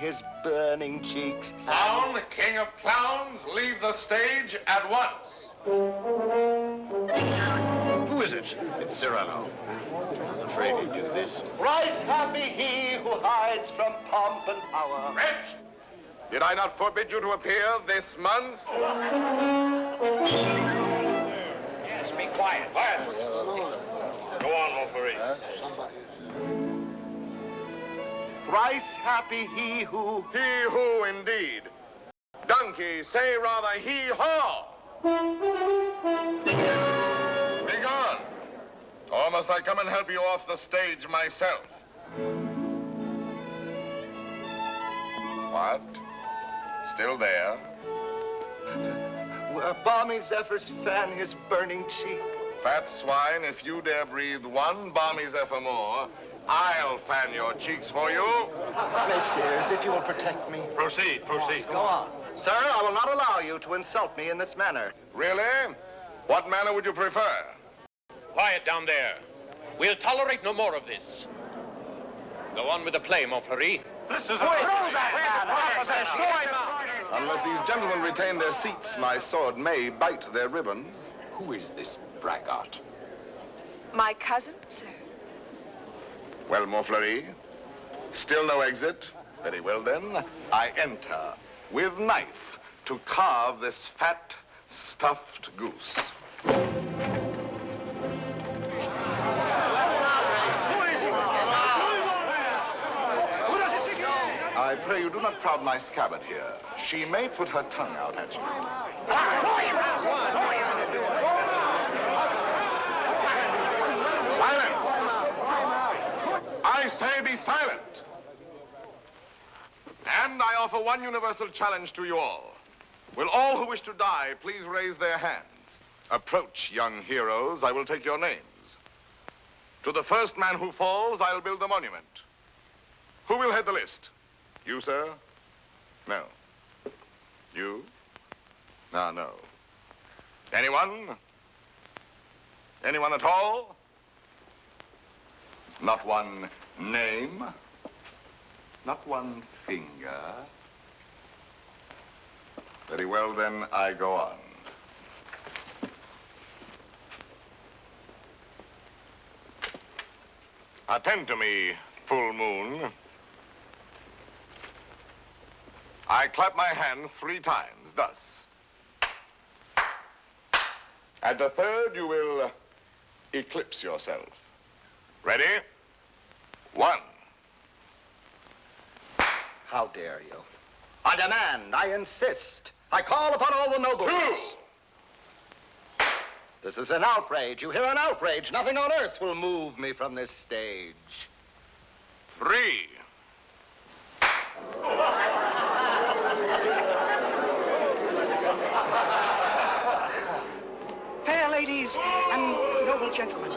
his burning cheeks. Clown, king of clowns, leave the stage at once. Who is it? It's Cyrano. I was afraid he'd do this. Thrice happy he who hides from pomp and power. Wretch! Did I not forbid you to appear this month? Yes, be quiet. Quiet. Go on, Montferrat. Thrice happy he who... He who, indeed. Donkey, say rather he-haw. Be gone. Or must I come and help you off the stage myself? What? Still there? Where balmy zephyrs fan his burning cheek. Fat swine, if you dare breathe one balmy zephyr more, I'll fan your cheeks for you. Messieurs, if you will protect me. Proceed, proceed. Go on. Sir, I will not allow you to insult me in this manner. Really? What manner would you prefer? Quiet down there. We'll tolerate no more of this. Go on with the play, Montferrat. This is Unless these gentlemen retain their seats, my sword may bite their ribbons. Who is this braggart? My cousin, sir. Well, Montferrat, still no exit? Very well, then. I enter with knife to carve this fat, stuffed goose. I pray you do not crowd my scabbard here. She may put her tongue out at you. Silence! I say be silent. And I offer one universal challenge to you all. Will all who wish to die please raise their hands? Approach, young heroes. I will take your names. To the first man who falls, I'll build a monument. Who will head the list? You, sir? No. You? No, no. Anyone? Anyone at all? Not one name? Not one finger? Very well, then, I go on. Attend to me, full moon. I clap my hands 3 times, thus. At the third, you will eclipse yourself. Ready? 1. How dare you? I demand, I insist. I call upon all the nobles. 2. This is an outrage. You hear, an outrage. Nothing on earth will move me from this stage. 3. Fair ladies and noble gentlemen.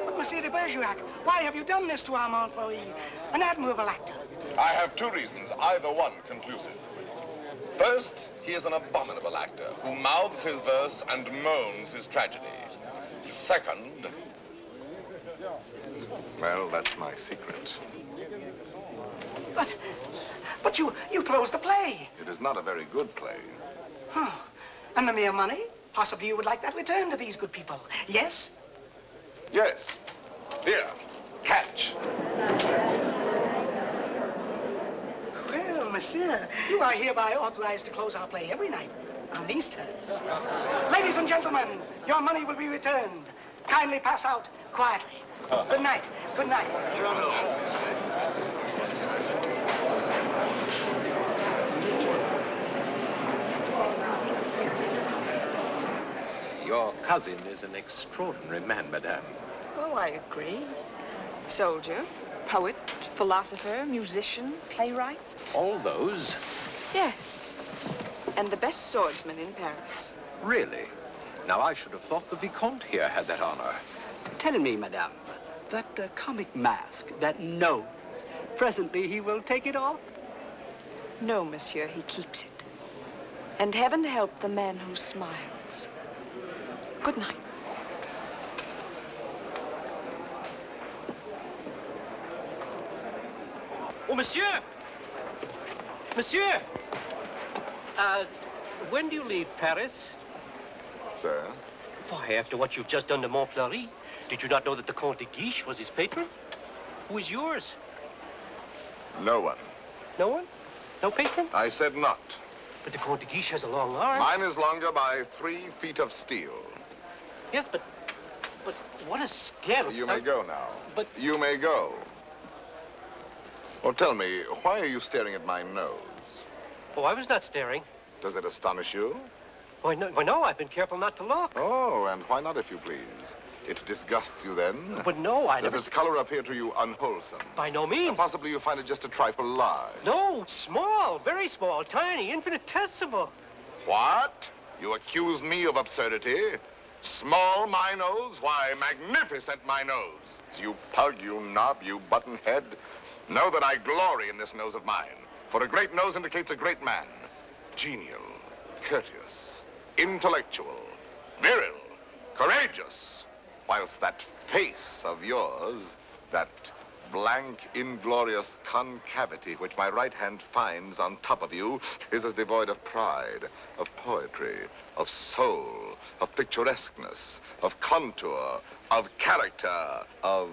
But Monsieur de Bergerac, why have you done this to our Montferrat, an admirable actor? I have 2 reasons, either one conclusive. First, he is an abominable actor who mouths his verse and moans his tragedy. Second, well, that's my secret. But you closed the play. It is not a very good play. Huh. And the mere money? Possibly you would like that returned to these good people. Yes? Yes. Here, catch. Well, monsieur, you are hereby authorized to close our play every night on these terms. Ladies and gentlemen, your money will be returned. Kindly pass out quietly. Good night. Good night. Your cousin is an extraordinary man, madame. Oh, I agree. Soldier, poet, philosopher, musician, playwright. All those? Yes. And the best swordsman in Paris. Really? Now, I should have thought the Viscount here had that honor. Tell me, madame, that comic mask, that nose, presently he will take it off? No, monsieur, he keeps it. And heaven help the man who smiles. Good night. Oh, monsieur! Monsieur! When do you leave Paris? Sir? Why, after what you've just done to Montfleury, did you not know that the Comte de Guiche was his patron? Who is yours? No one. No one? No patron? I said not. But the Comte de Guiche has a long arm. Mine is longer by 3 feet of steel. Yes, but what a scandal. You may go now. But... You may go. Well, tell me, why are you staring at my nose? Oh, I was not staring. Does it astonish you? Why, no, I've been careful not to look. Oh, and why not, if you please? It disgusts you then? But no, I never... Does its color appear to you unwholesome? By no means. And possibly you find it just a trifle large. No, small, very small, tiny, infinitesimal. What? You accuse me of absurdity? Small, my nose? Why, magnificent, my nose. You pug, you knob, you buttonhead. Know that I glory in this nose of mine. For a great nose indicates a great man. Genial, courteous, intellectual, viril, courageous. Whilst that face of yours, that blank, inglorious concavity which my right hand finds on top of you, is as devoid of pride, of poetry, of soul, of picturesqueness, of contour, of character, of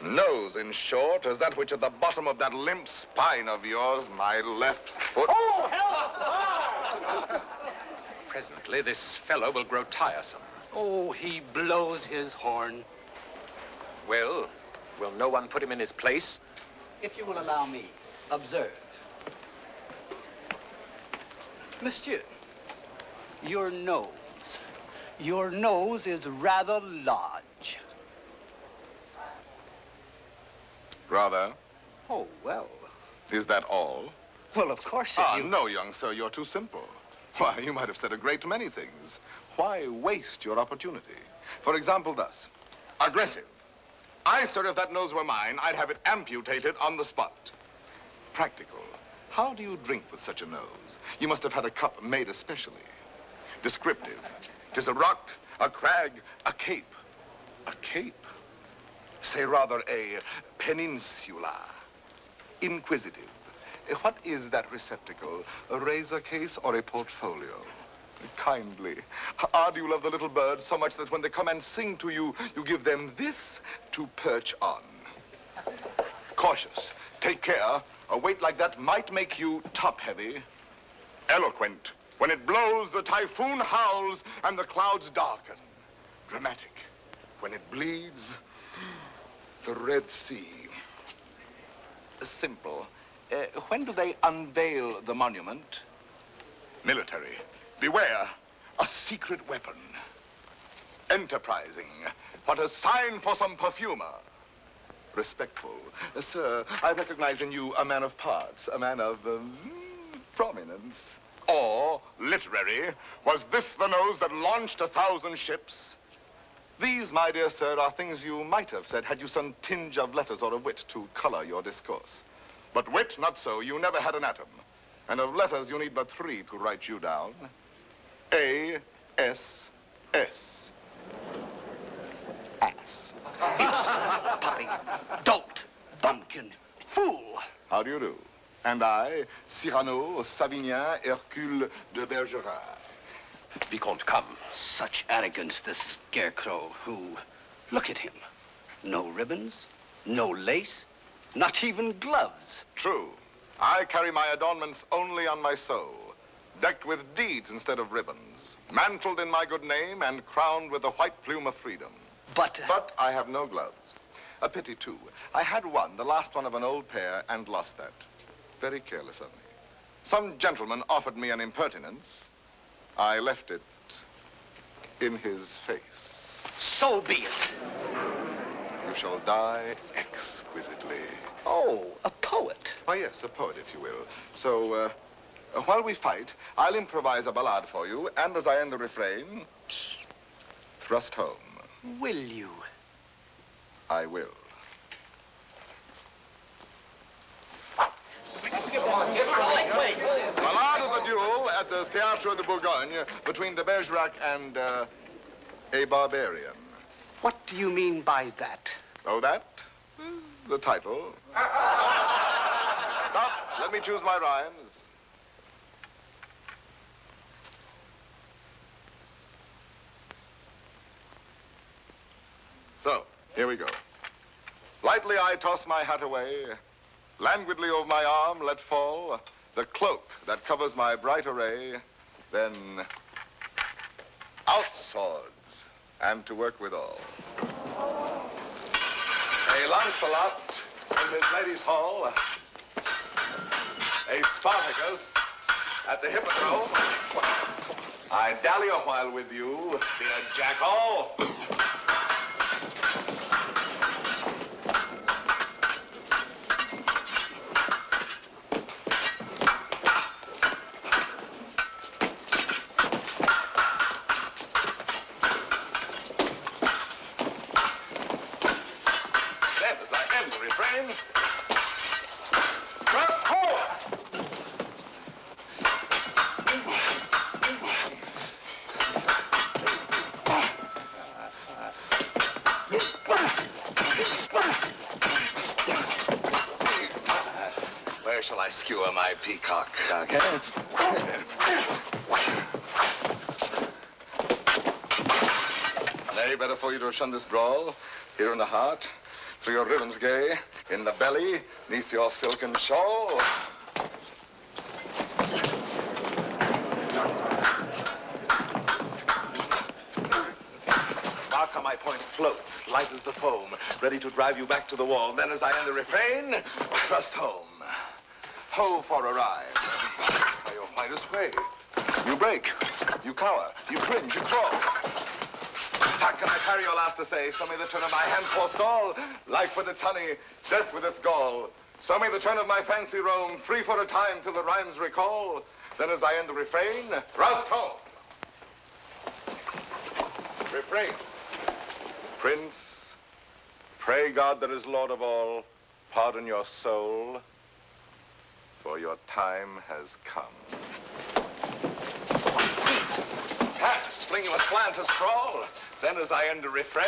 nose, in short, as that which at the bottom of that limp spine of yours, my left foot... Oh, help! Presently, this fellow will grow tiresome. Oh, he blows his horn. Well, will no one put him in his place? If you will allow me, observe. Monsieur, your nose. Your nose is rather large. Rather? Oh, well. Is that all? Well, of course, if you... No, young sir, you're too simple. Why, you might have said a great many things. Why waste your opportunity? For example, thus. Aggressive. Sir, if that nose were mine, I'd have it amputated on the spot. Practical. How do you drink with such a nose? You must have had a cup made especially. Descriptive. 'Tis a rock, a crag, a cape. A cape? Say rather a peninsula. Inquisitive. What is that receptacle? A razor case or a portfolio? Kindly. Do you love the little birds so much that when they come and sing to you, you give them this to perch on? Cautious. Take care. A weight like that might make you top-heavy. Eloquent. When it blows, the typhoon howls and the clouds darken. Dramatic. When it bleeds, the Red Sea. Simple. When do they unveil the monument? Military. Beware, a secret weapon. Enterprising. What a sign for some perfumer. Respectful. Sir, I recognize in you a man of parts, a man of prominence. Or, literary, was this the nose that launched 1,000 ships? These, my dear sir, are things you might have said had you some tinge of letters or of wit to color your discourse. But wit, not so. You never had an atom. And of letters, you need but 3 to write you down. A-S-S. Ass. Puppy, dolt, bumpkin, fool. How do you do? And I, Cyrano, Savinien, Hercule de Bergerac. Viscount, come. Such arrogance, the scarecrow who... Look at him. No ribbons, no lace, not even gloves. True. I carry my adornments only on my soul, decked with deeds instead of ribbons, mantled in my good name and crowned with the white plume of freedom. But I have no gloves. A pity, too. I had one, the last one of an old pair, and lost that. Very careless of me. Some gentleman offered me an impertinence. I left it in his face. So be it. You shall die exquisitely. Oh, a poet. Why, yes, a poet, if you will. So, while we fight, I'll improvise a ballade for you, and as I end the refrain, thrust home. Will you? I will. Ballade of the duel at the Théâtre de Bourgogne between de Bergerac and a barbarian. What do you mean by that? Oh, that is the title. let me choose my rhymes. So, here we go. Lightly I toss my hat away, languidly over my arm let fall the cloak that covers my bright array, then out swords, and to work withal. A Lancelot in his lady's hall, a Spartacus at the hippodrome. I dally a while with you, dear jackal. Where shall I skewer my peacock? Okay. Nay, better for you to shun this brawl. Here in the heart, through your ribbons gay, in the belly, neath your silken shawl. Mark how my point floats, light as the foam, ready to drive you back to the wall. Then as I end the refrain, thrust home. Ho for a ride. By your finest way. You break, you cower, you cringe, you crawl. How can I carry your last essay? Show me the turn of my hand forestall. Life with its honey, death with its gall. Show me the turn of my fancy roam, free for a time till the rhymes recall. Then as I end the refrain, thrust home. Refrain. Prince, pray God that is Lord of all, pardon your soul, for your time has come. Pass, fling you aslant as sprawl. Then as I end the refrain,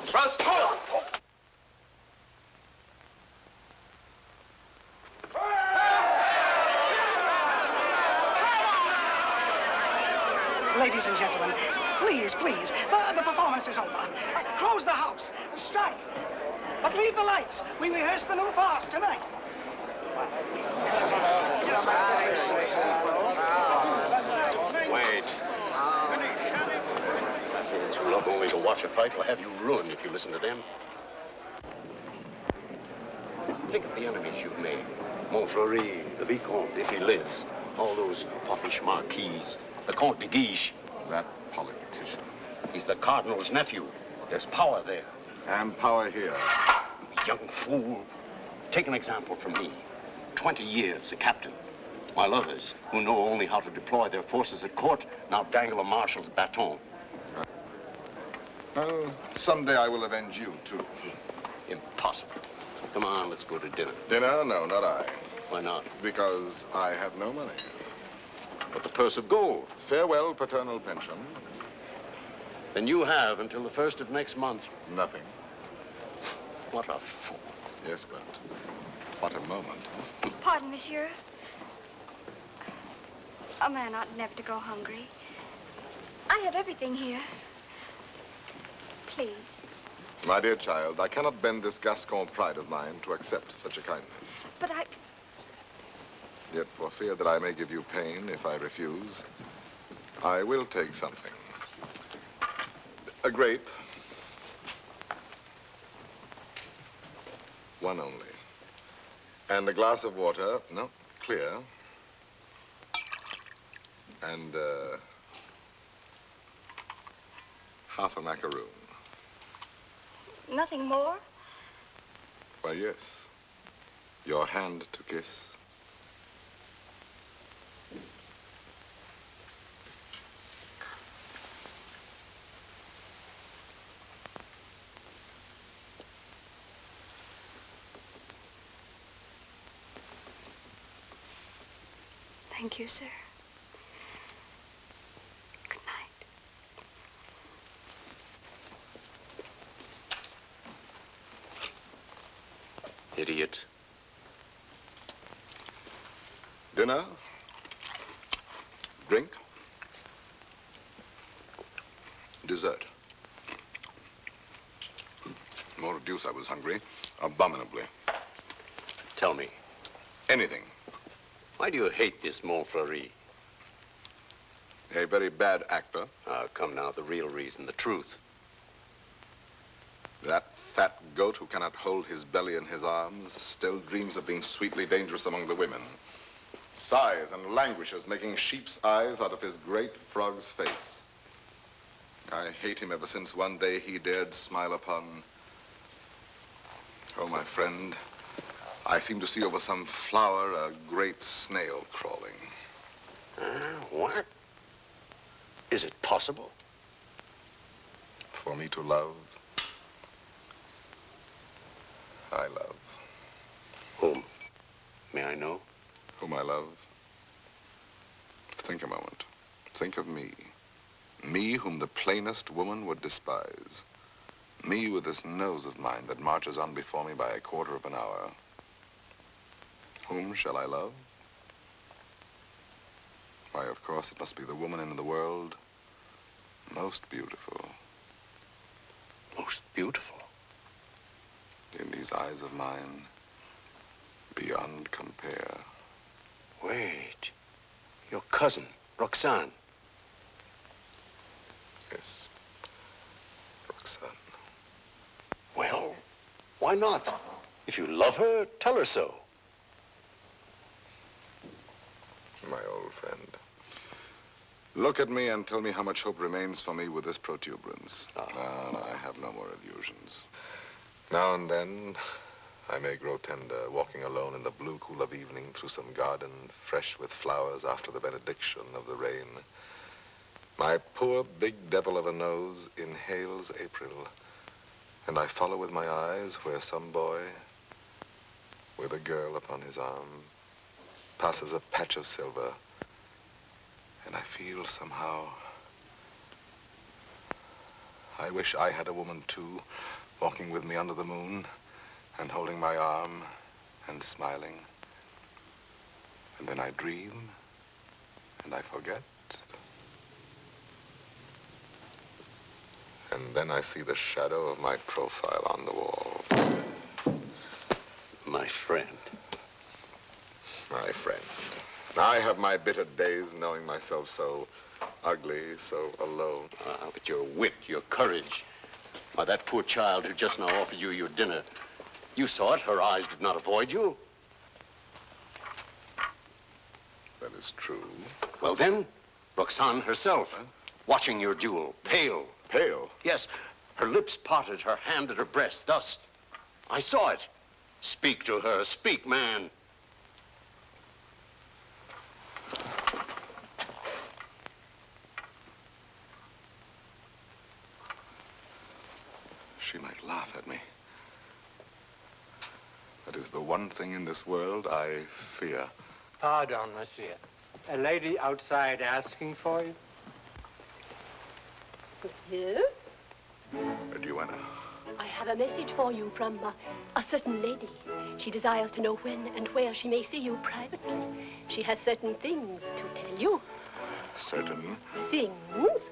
thrust home. Ladies and gentlemen, please, please, the performance is over. Close the house, strike. But leave the lights. We rehearse the new farce tonight. Wait. It's not only to watch a fight, will have you ruined if you listen to them. Think of the enemies you've made. Montfleury, the Viscount, if he lives. All those foppish marquises. The Comte de Guiche. That politician. He's the Cardinal's nephew. There's power there. And power here. You young fool. Take an example from me. 20 years a captain. While others, who know only how to deploy their forces at court, now dangle a marshal's baton. Well, someday I will avenge you, too. Impossible. Come on, let's go to dinner. Dinner? No, not I. Why not? Because I have no money. But the purse of gold. Farewell, paternal pension. Then you have until the 1st of next month. Nothing. What a fool. Yes, but what a moment. Pardon, monsieur. A man ought never to go hungry. I have everything here. Please. My dear child, I cannot bend this Gascon pride of mine to accept such a kindness. But I... Yet for fear that I may give you pain if I refuse, I will take something. A grape. One only. And a glass of water, no, clear. And half a macaroon. Nothing more? Why, yes. Your hand to kiss. Thank you, sir. Good night. Idiot. Dinner? Drink? Dessert? More deuce, I was hungry. Abominably. Tell me, Anything. why do you hate this Montfleury? A very bad actor. Come now, the real reason, the truth. That fat goat who cannot hold his belly in his arms still dreams of being sweetly dangerous among the women. Sighs and languishes, making sheep's eyes out of his great frog's face. I hate him ever since one day he dared smile upon... Oh, my friend, I seem to see over some flower a great snail crawling. What? Is it possible? For me to love, I love. Whom? May I know? Whom I love? Think a moment. Think of me. Me whom the plainest woman would despise. Me with this nose of mine that marches on before me by a quarter of an hour. Whom shall I love? Why, of course, it must be the woman in the world most beautiful. Most beautiful? In these eyes of mine, beyond compare. Wait. Your cousin, Roxane. Yes, Roxane. Well, why not? If you love her, tell her so. My old friend. Look at me and tell me how much hope remains for me with this protuberance. And I have no more illusions. Now and then, I may grow tender, walking alone in the blue cool of evening through some garden fresh with flowers after the benediction of the rain. My poor big devil of a nose inhales April, and I follow with my eyes where some boy, with a girl upon his arm, passes a patch of silver, and I feel somehow, I wish I had a woman too, walking with me under the moon, and holding my arm, and smiling. And then I dream, and I forget. And then I see the shadow of my profile on the wall. My friend. My friend. I have my bitter days knowing myself so ugly, so alone. But your wit, your courage. Why, that poor child who just now offered you your dinner, you saw it. Her eyes did not avoid you. That is true. Well then, Roxane herself, watching your duel, pale. Pale? Yes, her lips parted, her hand at her breast, thus. I saw it. Speak to her, speak, man. She might laugh at me. That is the one thing in this world I fear. Pardon, monsieur. A lady outside asking for you? Monsieur, A duenna. I have a message for you from a certain lady. She desires to know when and where she may see you privately. She has certain things to tell you. Certain? Things?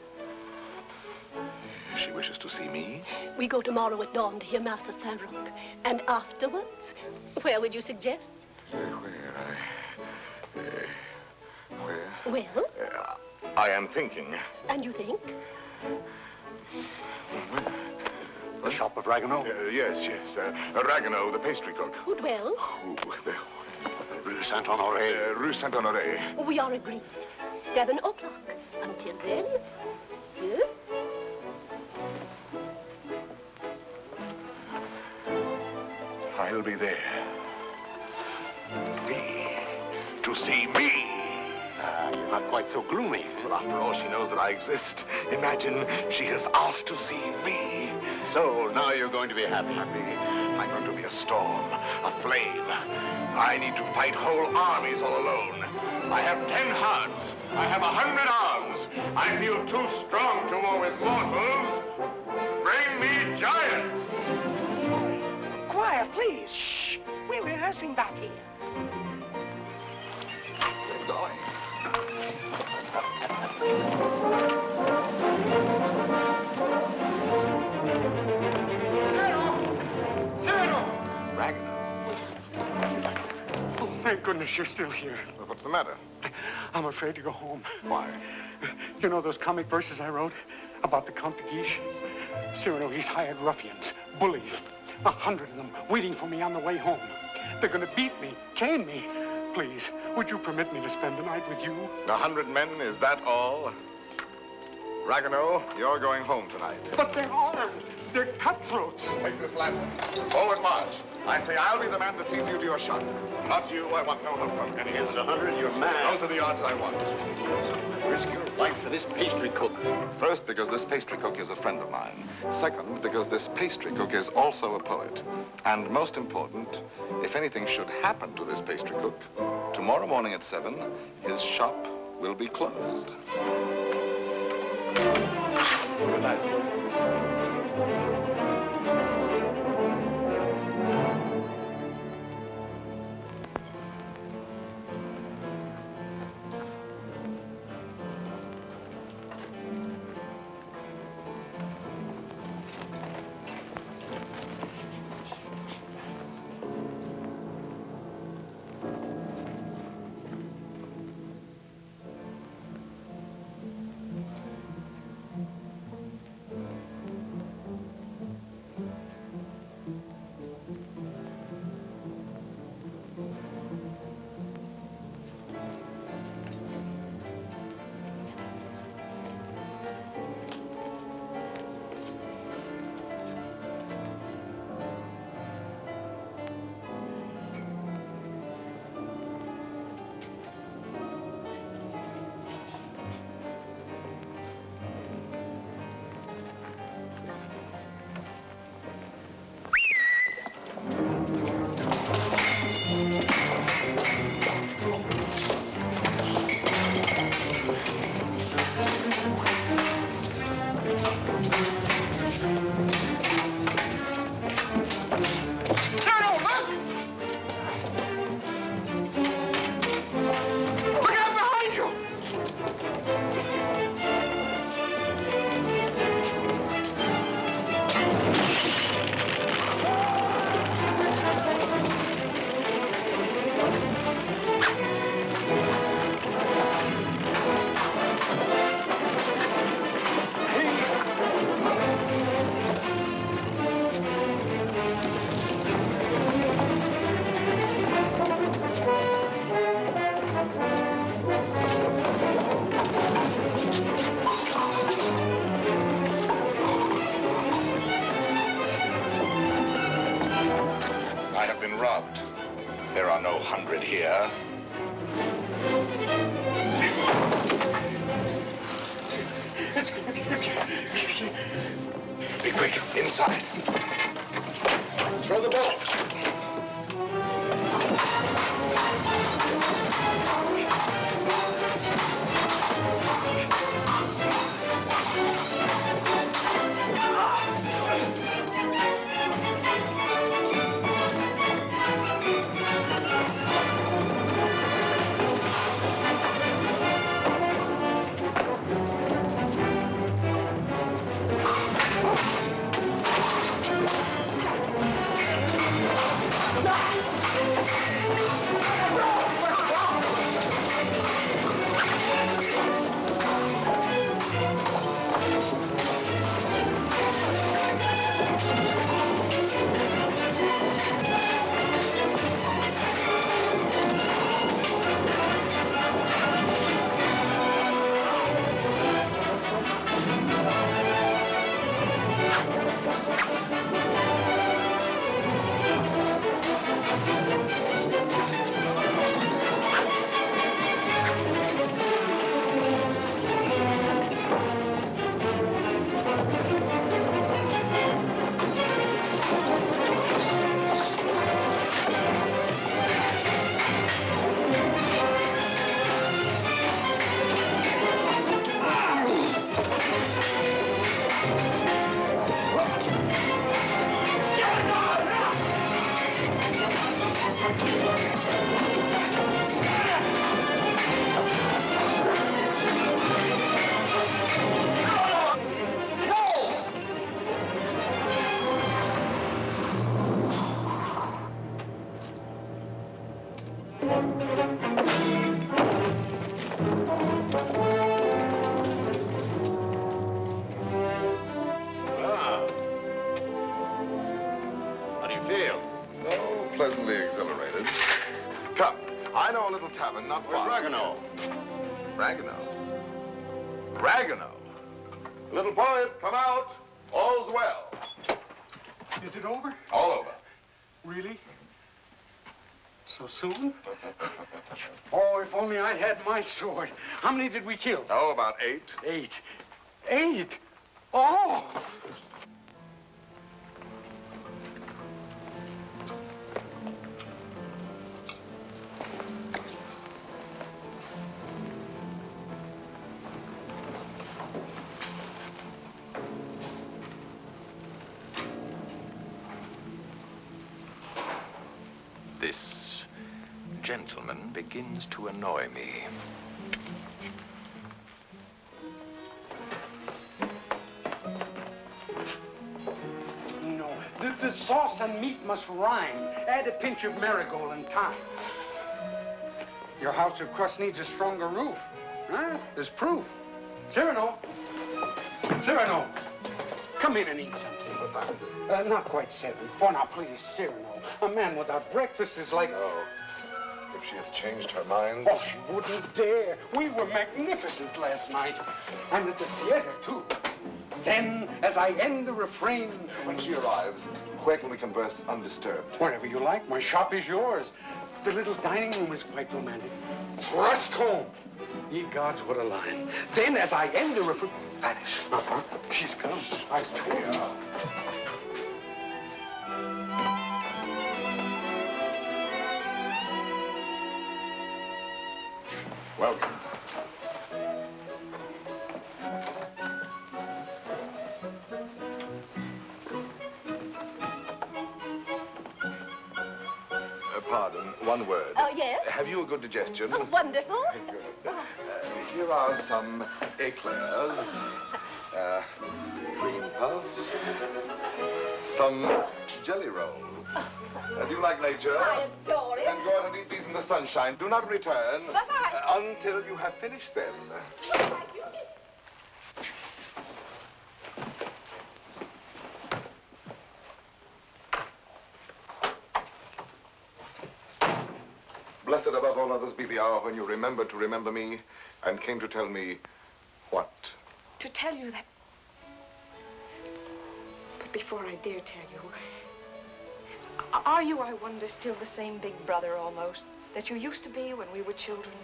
She wishes to see me? We go tomorrow at dawn to hear Mass at Saint-Roch. And afterwards, where would you suggest? Where? Well? I am thinking. And you think? The shop of Ragueneau? Yes. Ragueneau, the pastry cook. Who dwells? Rue Saint-Honoré. Rue Saint-Honoré. We are agreed. 7 o'clock. Until then, monsieur. I'll be there. Me. To see me. You're not quite so gloomy. Well, after all, she knows that I exist. Imagine she has asked to see me. So now you're going to be happy. I'm going to be a storm, a flame. I need to fight whole armies all alone. I have 10 hearts. I have 100 arms. I feel too strong to war with mortals. Bring me giants. Quiet, please. Shh. We're rehearsing back here. We're going. Cyrano! Ragueneau. Oh, thank goodness you're still here. Well, what's the matter? I'm afraid to go home. Why? You know those comic verses I wrote about the Comte de Guiche? Cyrano, he's hired ruffians, bullies, 100 of them waiting for me on the way home. They're going to beat me, chain me. Please, would you permit me to spend the night with you? 100 men, is that all? Ragueneau, you're going home tonight. But they're armed. They're cutthroats. Take this lantern. Forward march. I say I'll be the man that sees you to your shot. Not you. I want no help from any. Against 100, you're mad. Those are the odds I want. Risk your life for this pastry cook. First, because this pastry cook is a friend of mine. Second, because this pastry cook is also a poet. And most important, if anything should happen to this pastry cook, tomorrow morning at 7, his shop will be closed. Good night. Robbed. There are no 100 here. Be quick, inside. Throw the bolt. How do you feel? Oh, pleasantly exhilarated. Come, I know a little tavern not far. Where's Ragueneau? Ragueneau? Ragueneau? Little poet, come out. All's well. Is it over? All over. Really? So soon? Oh, if only I'd had my sword. How many did we kill? Oh, about 8. 8. 8? Oh! This gentleman begins to annoy me. No, the sauce and meat must rhyme. Add a pinch of marigold and thyme. Your house of crust needs a stronger roof. Huh? There's proof. Cyrano! Cyrano! Come in and eat something. Not quite 7. Oh, now, please, Cyrano. A man without breakfast is like... Oh, if she has changed her mind. Oh, she wouldn't dare. We were magnificent last night. And at the theater, too. Then, as I end the refrain... When she arrives, where can we converse undisturbed? Wherever you like. My shop is yours. The little dining room is quite romantic. Thrust home. Ye gods, what a line. Then, as I end the refrain... Vanish. Uh-huh. She's come. I told you. Welcome. Pardon, one word. Oh, yes? Have you a good digestion? Oh, wonderful. Good. Here are some eclairs, cream puffs, some jelly rolls. Do you like nature? I adore it. Then go out and eat these in the sunshine. Do not return until you have finished them. Blessed above all others be the hour when you remembered to remember me and came to tell me what? To tell you that... But before I dare tell you, are you, I wonder, still the same big brother almost that you used to be when we were children,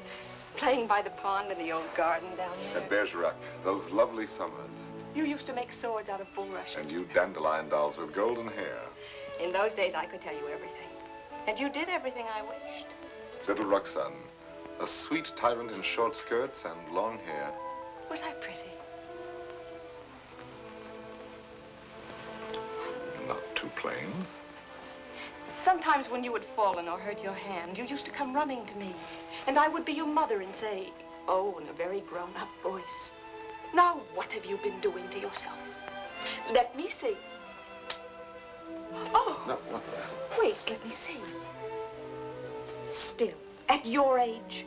playing by the pond in the old garden down there? At Bergerac, those lovely summers. You used to make swords out of bulrushes. And you dandelion dolls with golden hair. In those days, I could tell you everything. And you did everything I wished. Little Roxane, a sweet tyrant in short skirts and long hair. Was I pretty? Not too plain. Sometimes when you had fallen or hurt your hand, you used to come running to me. And I would be your mother and say, oh, in a very grown-up voice, now what have you been doing to yourself? Let me see. Oh, No, not that. wait, let me see. Still, at your age.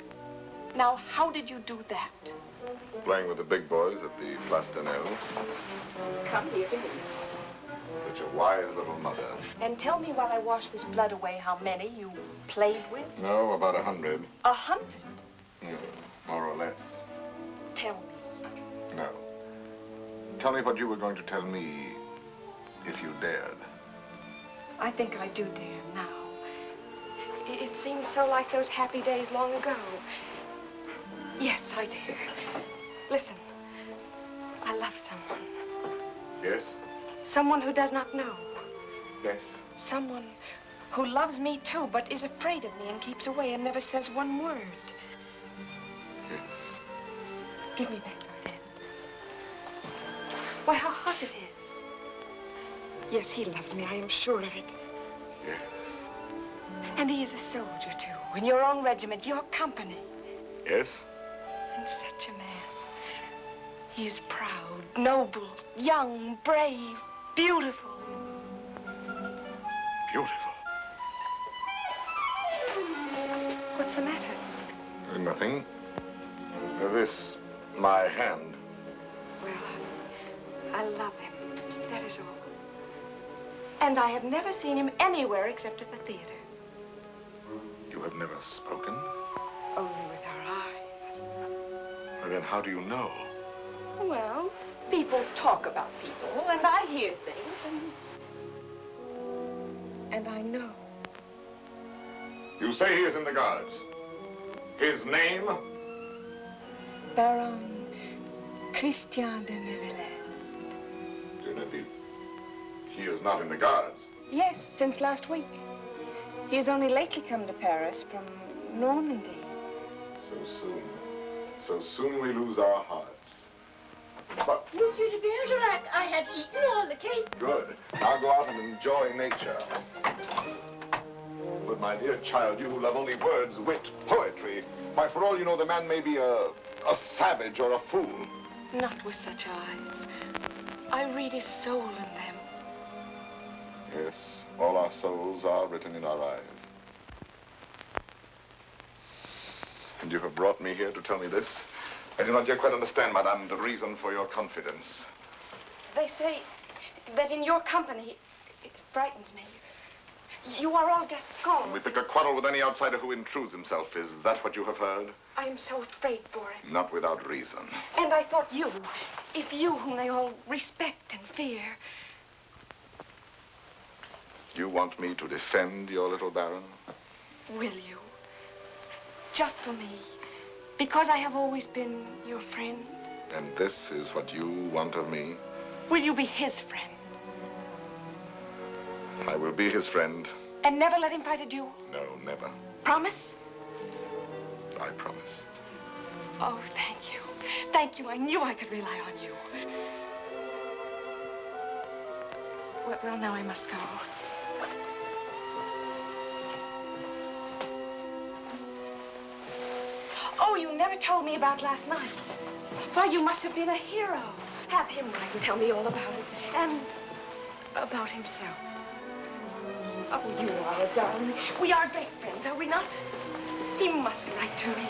Now, how did you do that? Playing with the big boys at the Place Stanel. Come here to me. Such a wise little mother. And tell me while I wash this blood away how many you played with. No, about 100. 100? More or less. Tell me. No. Tell me what you were going to tell me if you dared. I think I do dare now. It seems so like those happy days long ago. Yes, I dare. Listen, I love someone. Yes? Someone who does not know. Yes. Someone who loves me too, but is afraid of me and keeps away and never says one word. Yes. Give me back your hand. Why, how hot it is. Yes, he loves me, I am sure of it. Yes. And he is a soldier, too, in your own regiment, your company. Yes? And such a man. He is proud, noble, young, brave, beautiful. Beautiful. What's the matter? Nothing. This, my hand. Well, I love him. That is all. And I have never seen him anywhere except at the theater. You have never spoken? Only with our eyes. Well, then how do you know? Well, people talk about people, and I hear things, and I know. You say he is in the Guards. His name? Baron Christian de Neuvillette. De Neuvillette. He is not in the Guards. Yes, since last week. He has only lately come to Paris from Normandy. So soon. So soon we lose our hearts. But... Monsieur de Bergerac, I have eaten all the cake. Good. Now go out and enjoy nature. But my dear child, you who love only words, wit, poetry, why, for all you know, the man may be a savage or a fool. Not with such eyes. I read his soul in them. Yes, all our souls are written in our eyes. And you have brought me here to tell me this? I do not yet quite understand, madame, the reason for your confidence. They say that in your company, it frightens me. You are all Gascons. We pick a quarrel with any outsider who intrudes himself. Is that what you have heard? I am so afraid for him. Not without reason. And I thought you, if you whom they all respect and fear. You want me to defend your little baron? Will you? Just for me. Because I have always been your friend. And this is what you want of me? Will you be his friend? I will be his friend. And never let him fight a duel? No, never. Promise? I promise. Oh, thank you. Thank you. I knew I could rely on you. Well, now I must go. Oh, you never told me about last night. Why, you must have been a hero. Have him write and tell me all about it. And about himself. Oh, you are a darling. We are great friends, are we not? He must write to me.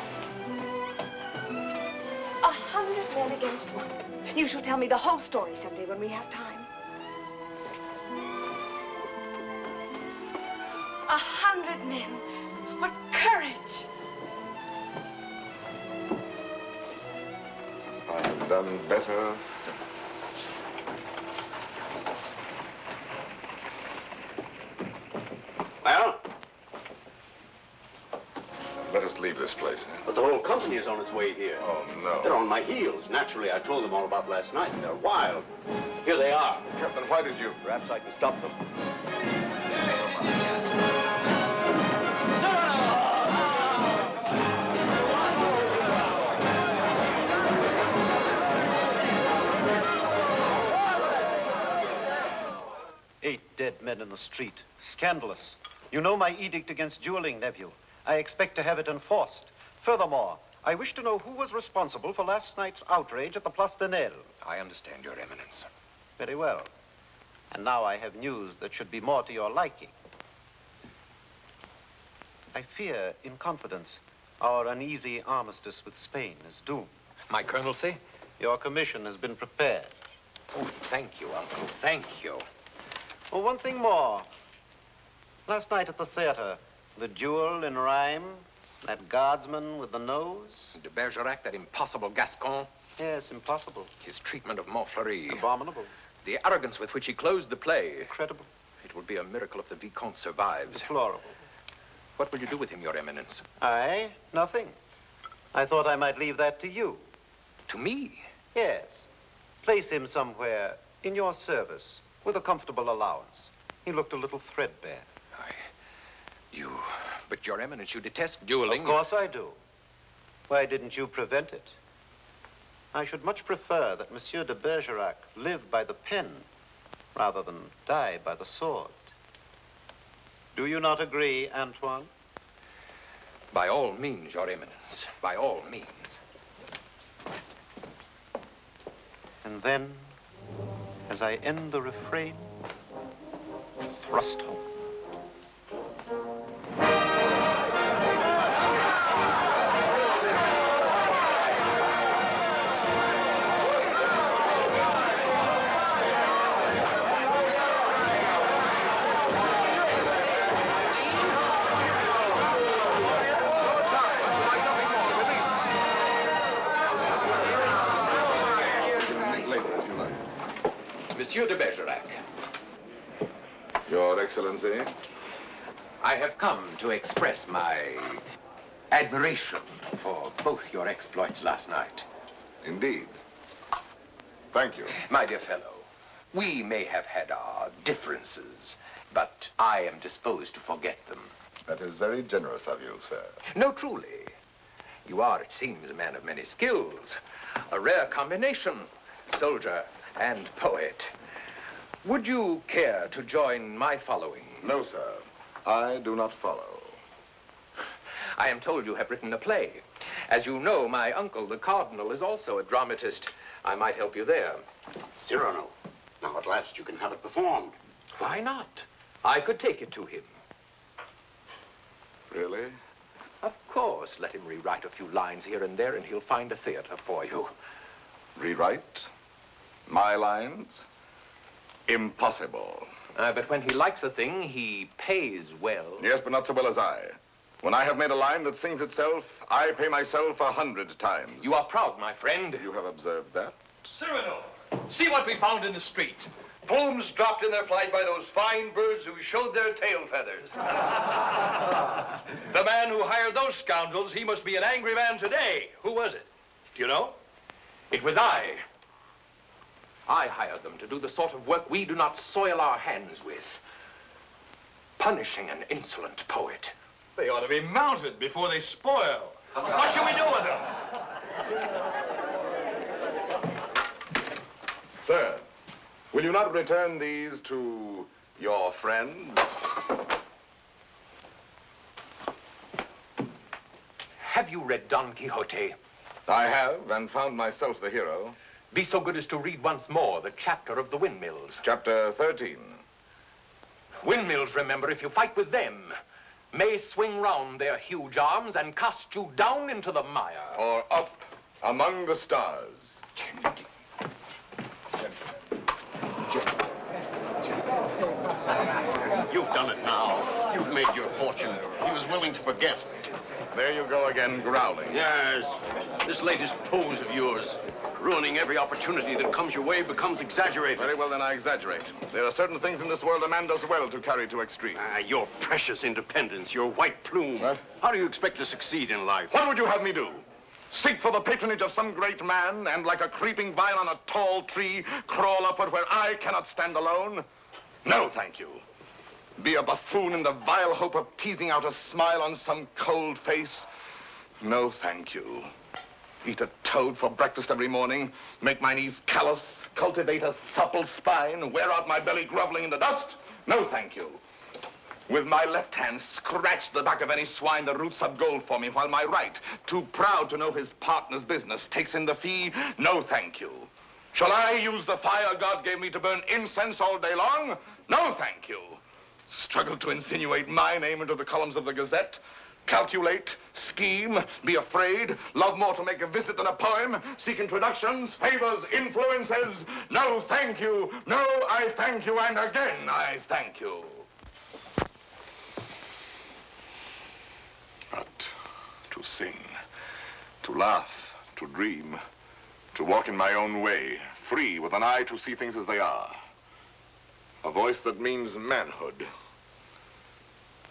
100 men against one. You shall tell me the whole story someday when we have time. 100 men. What courage! I have done better since. Well? Let us leave this place, eh? But the whole company is on its way here. Oh, no. They're on my heels. Naturally, I told them all about last night. They're wild. Here they are. Captain, why did you? Perhaps I can stop them. Dead men in the street. Scandalous. You know my edict against dueling, nephew. I expect to have it enforced. Furthermore, I wish to know who was responsible for last night's outrage at the Place de Nel. I understand, Your Eminence. Very well. And now I have news that should be more to your liking. I fear, in confidence, our uneasy armistice with Spain is doomed. My colonelcy? Your commission has been prepared. Oh, thank you, Uncle. Thank you. Oh, one thing more. Last night at the theater, the duel in rhyme, that guardsman with the nose. De Bergerac, that impossible Gascon. Yes, impossible. His treatment of Montfleury. Abominable. The arrogance with which he closed the play. Incredible. It will be a miracle if the Viscount survives. Deplorable. What will you do with him, Your Eminence? I? Nothing. I thought I might leave that to you. To me? Yes. Place him somewhere in your service with a comfortable allowance. He looked a little threadbare. But Your Eminence, you detest dueling. Of course I do. Why didn't you prevent it? I should much prefer that Monsieur de Bergerac live by the pen rather than die by the sword. Do you not agree, Antoine? By all means, Your Eminence. By all means. And then, as I end the refrain, thrust home. Monsieur de Bergerac. Your Excellency. I have come to express my admiration for both your exploits last night. Indeed. Thank you. My dear fellow, we may have had our differences, but I am disposed to forget them. That is very generous of you, sir. No, truly. You are, it seems, a man of many skills. A rare combination, soldier and poet. Would you care to join my following? No, sir. I do not follow. I am told you have written a play. As you know, my uncle, the Cardinal, is also a dramatist. I might help you there. Cyrano, now at last you can have it performed. Why not? I could take it to him. Really? Of course. Let him rewrite a few lines here and there, and he'll find a theater for you. Rewrite? My lines? Impossible. But when he likes a thing, he pays well. Yes, but not so well as I. When I have made a line that sings itself, I pay myself 100 times. You are proud, my friend. You have observed that? Cyrano, see what we found in the street. Plumes dropped in their flight by those fine birds who showed their tail feathers. The man who hired those scoundrels, he must be an angry man today. Who was it? Do you know? It was I. I hired them to do the sort of work we do not soil our hands with. Punishing an insolent poet. They ought to be mounted before they spoil. What shall we do with them? Sir, will you not return these to your friends? Have you read Don Quixote? I have, and found myself the hero. Be so good as to read once more the chapter of the windmills. Chapter 13. Windmills, remember, if you fight with them, may swing round their huge arms and cast you down into the mire. Or up among the stars. You've done it now. You've made your fortune. He was willing to forget. There you go again, growling. Yes. This latest pose of yours, ruining every opportunity that comes your way, becomes exaggerated. Very well, then I exaggerate. There are certain things in this world a man does well to carry to extremes. Your precious independence, your white plume. What? How do you expect to succeed in life? What would you have me do? Seek for the patronage of some great man and, like a creeping vine on a tall tree, crawl upward where I cannot stand alone? No, thank you. Be a buffoon in the vile hope of teasing out a smile on some cold face? No, thank you. Eat a toad for breakfast every morning, make my knees callous, cultivate a supple spine, wear out my belly groveling in the dust? No, thank you. With my left hand, scratch the back of any swine that roots up gold for me, while my right, too proud to know his partner's business, takes in the fee? No, thank you. Shall I use the fire God gave me to burn incense all day long? No, thank you. Struggle to insinuate my name into the columns of the Gazette? Calculate, scheme, be afraid, love more to make a visit than a poem, seek introductions, favors, influences? No, thank you. No, I thank you, and again, I thank you. But to sing, to laugh, to dream, to walk in my own way, free, with an eye to see things as they are. A voice that means manhood.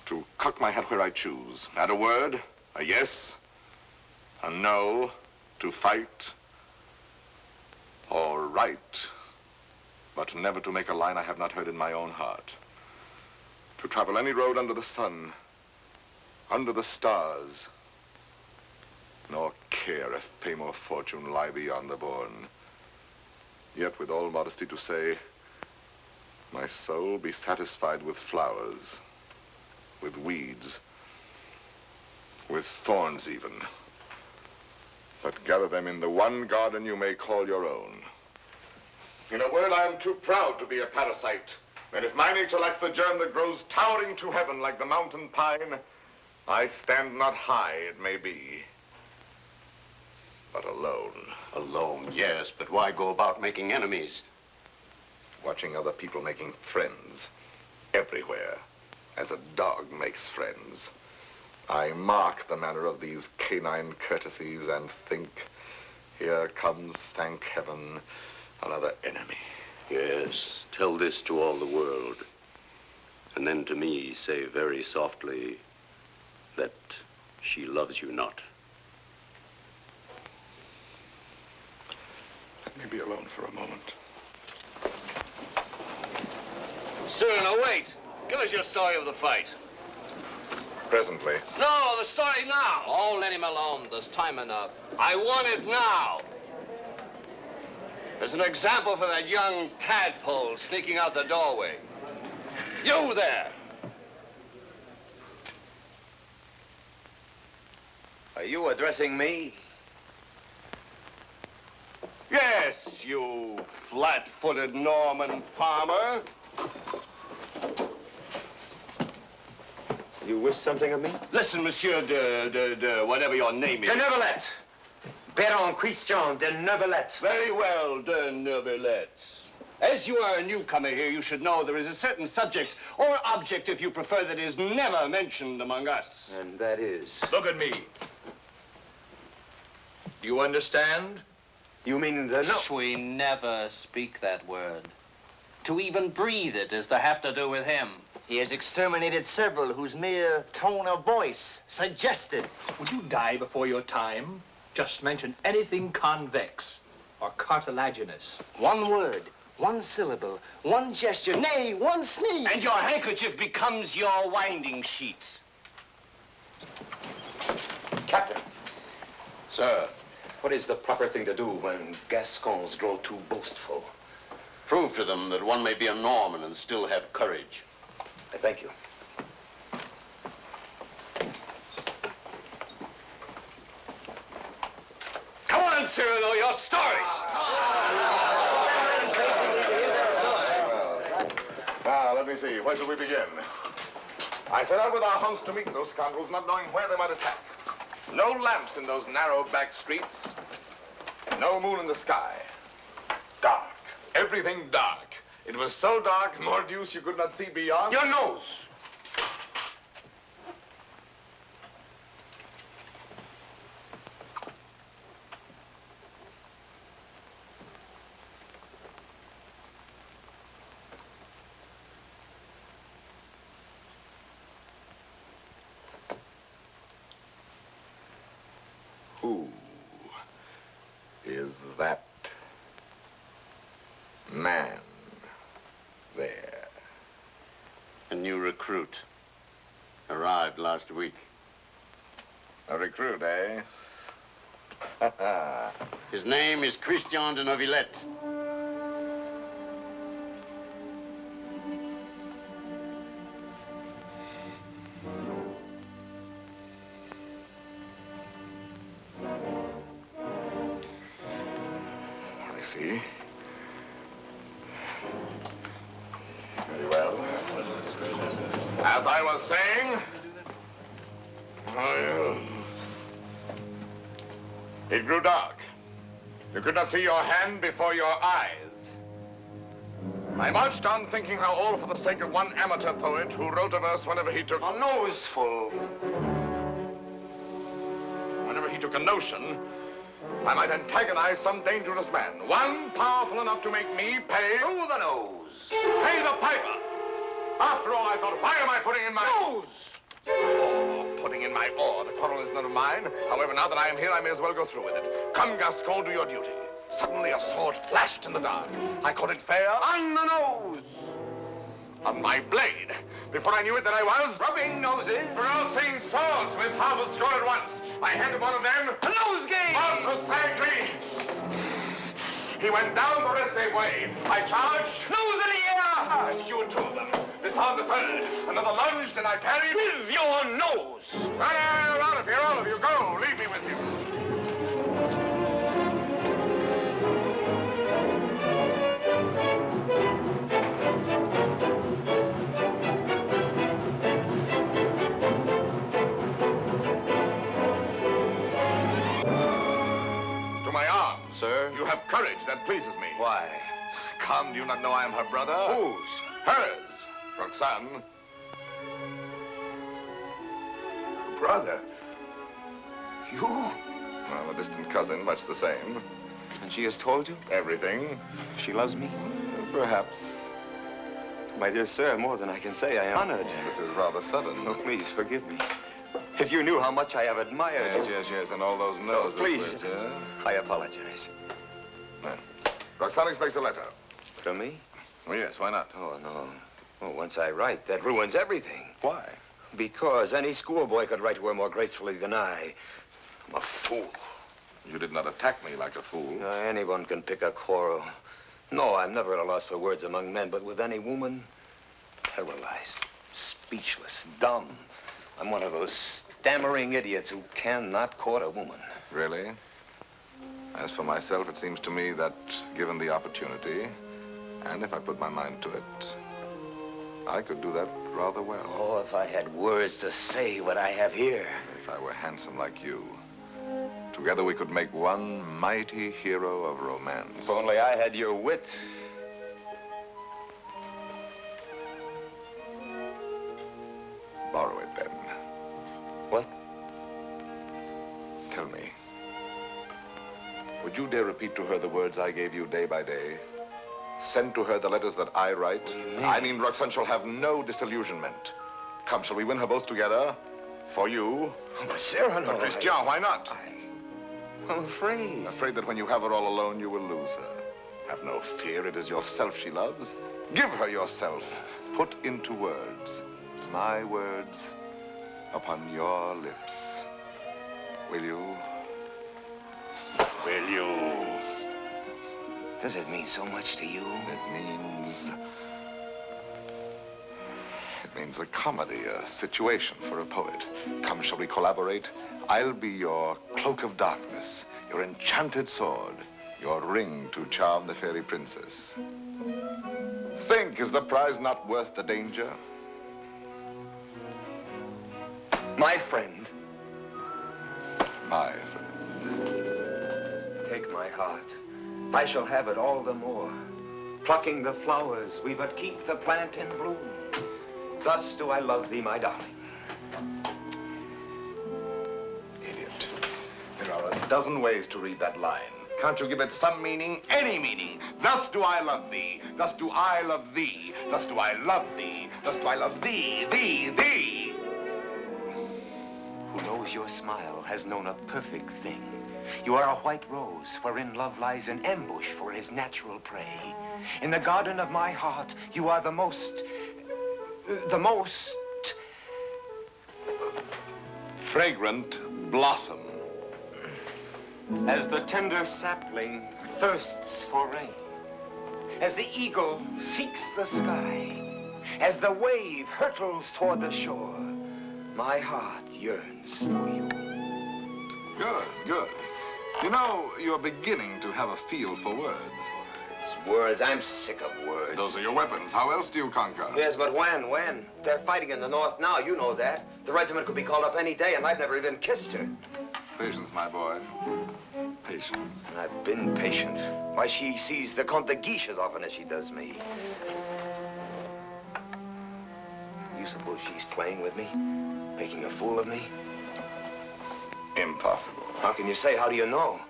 To cock my head where I choose. Add a word, a yes, a no, to fight or write, but never to make a line I have not heard in my own heart. To travel any road under the sun, under the stars, nor care if fame or fortune lie beyond the bourne. Yet with all modesty to say, my soul be satisfied with flowers, with weeds, with thorns even, but gather them in the one garden you may call your own. In a word, I am too proud to be a parasite, and if my nature lacks the germ that grows towering to heaven like the mountain pine, I stand not high, it may be, but alone. Alone, yes, but why go about making enemies? Watching other people making friends everywhere, as a dog makes friends. I mark the manner of these canine courtesies and think, here comes, thank heaven, another enemy. Yes, tell this to all the world. And then to me say very softly that she loves you not. Let me be alone for a moment. Cyrano, wait. Give us your story of the fight. Presently. No, the story now. Oh, let him alone. There's time enough. I want it now. As an example for that young tadpole sneaking out the doorway. You there. Are you addressing me? Yes, you flat-footed Norman farmer. You wish something of me? Listen, Monsieur de whatever your name is. De Neuvillette. Baron Christian de Neuvillette. Very well, de Neuvillette. As you are a newcomer here, you should know there is a certain subject, or object, if you prefer, that is never mentioned among us. And that is? Look at me. You understand? You mean the no? We never speak that word. To even breathe it is to have to do with him. He has exterminated several whose mere tone of voice suggested. Would you die before your time? Just mention anything convex or cartilaginous. One word, one syllable, one gesture, nay, one sneeze. And your handkerchief becomes your winding sheet. Captain. Sir, what is the proper thing to do when Gascons grow too boastful? Prove to them that one may be a Norman and still have courage. I thank you. Come on, Cyrano, your story. Now, let me see. Where shall we begin? I set out with our host to meet those scoundrels, not knowing where they might attack. No lamps in those narrow back streets. No moon in the sky. Dark. Everything dark. It was so dark, mordius, you could not see beyond. Your nose. Who is that man there? A new recruit. Arrived last week. A recruit, eh? His name is Christian de Neuvillette. I see. Very well. As I was saying, it grew dark. You could not see your hand before your eyes. I marched on thinking how all for the sake of one amateur poet who wrote a verse whenever he took a noseful. Whenever he took a notion, I might antagonize some dangerous man. One powerful enough to make me pay through the nose. Pay the piper. After all, I thought, why am I putting in my nose? Oh, putting in my oar. The quarrel is none of mine. However, now that I am here, I may as well go through with it. Come, Gascon, do your duty. Suddenly, a sword flashed in the dark. I caught it fair on the nose. On my blade. Before I knew it, that I was rubbing noses, crossing swords with half a score at once. I handed one of them a nosegay. Precisely. He went down the rest they way. I charged. Nose in the air. Rescued two of them. Disarmed a third. Another lunged, and I parried with your nose. Out of here, all of you. Go. Leave me with you. Sir? You have courage. That pleases me. Why? Come, do you not know I am her brother? Whose? Hers. Roxane. Brother? You? Well, a distant cousin, much the same. And she has told you? Everything. She loves me? Perhaps. My dear sir, more than I can say, I am honored. This is rather sudden. Oh, please, forgive me. If you knew how much I have admired you. Yes, and all those noses. Oh, please. Which, I apologize. Roxane expects a letter. From me? Oh, yes, why not? Oh, no. Oh, once I write, that ruins everything. Why? Because any schoolboy could write to her more gracefully than I. I'm a fool. You did not attack me like a fool. Anyone can pick a quarrel. No, I'm never at a loss for words among men, but with any woman, paralyzed, speechless, dumb. I'm one of those stammering idiots who cannot court a woman. Really? As for myself, it seems to me that, given the opportunity, and if I put my mind to it, I could do that rather well. Oh, if I had words to say what I have here. If I were handsome like you, together we could make one mighty hero of romance. If only I had your wit. Borrow it, then. What? Tell me, would you dare repeat to her the words I gave you day by day? Send to her the letters that I write? I mean, Roxane shall have no disillusionment. Come, shall we win her both together? For you? Oh, but Cyrano, But Christian, why not? I'm afraid. Afraid that when you have her all alone, you will lose her. Have no fear, it is yourself she loves. Give her yourself. Put into words, my words, upon your lips. Will you? Will you? Does it mean so much to you? It means a comedy, a situation for a poet. Come, shall we collaborate? I'll be your cloak of darkness, your enchanted sword, your ring to charm the fairy princess. Think, is the prize not worth the danger? My friend. My friend. Take my heart. I shall have it all the more. Plucking the flowers, we but keep the plant in bloom. Thus do I love thee, my darling. Idiot. There are a dozen ways to read that line. Can't you give it some meaning? Any meaning. Thus do I love thee. Thus do I love thee. Thus do I love thee. Thus do I love thee, thee. Who knows your smile has known a perfect thing. You are a white rose wherein love lies in ambush for his natural prey. In the garden of my heart, you are the most fragrant blossom. As the tender sapling thirsts for rain, as the eagle seeks the sky, as the wave hurtles toward the shore, my heart yearns for you. Good. You know, you're beginning to have a feel for words. Words. I'm sick of words. Those are your weapons. How else do you conquer? Yes, but when? They're fighting in the north now, you know that. The regiment could be called up any day, and I've never even kissed her. Patience, my boy. Patience. I've been patient. Why, she sees the Comte de Guiche as often as she does me. You suppose she's playing with me? Making a fool of me? Impossible. How can you say? How do you know?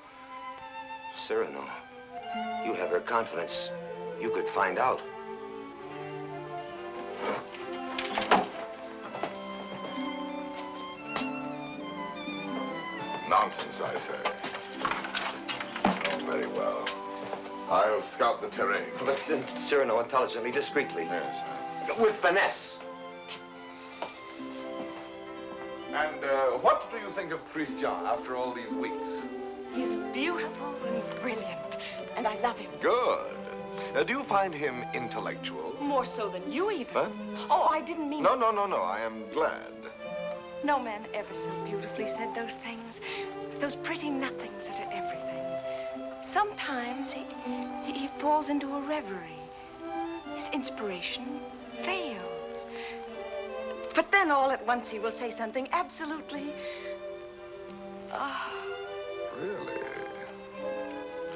Cyrano, you have her confidence. You could find out. Nonsense, I say. Oh, very well. I'll scout the terrain. But Cyrano, intelligently, discreetly. Yes. With finesse. And what do you think of Christian after all these weeks? He's beautiful and brilliant, and I love him. Good. Do you find him intellectual? More so than you, even. Huh? Oh, I didn't mean... No. I am glad. No man ever so beautifully said those things. Those pretty nothings that are everything. Sometimes he falls into a reverie. His inspiration fails. But then all at once he will say something absolutely... Really?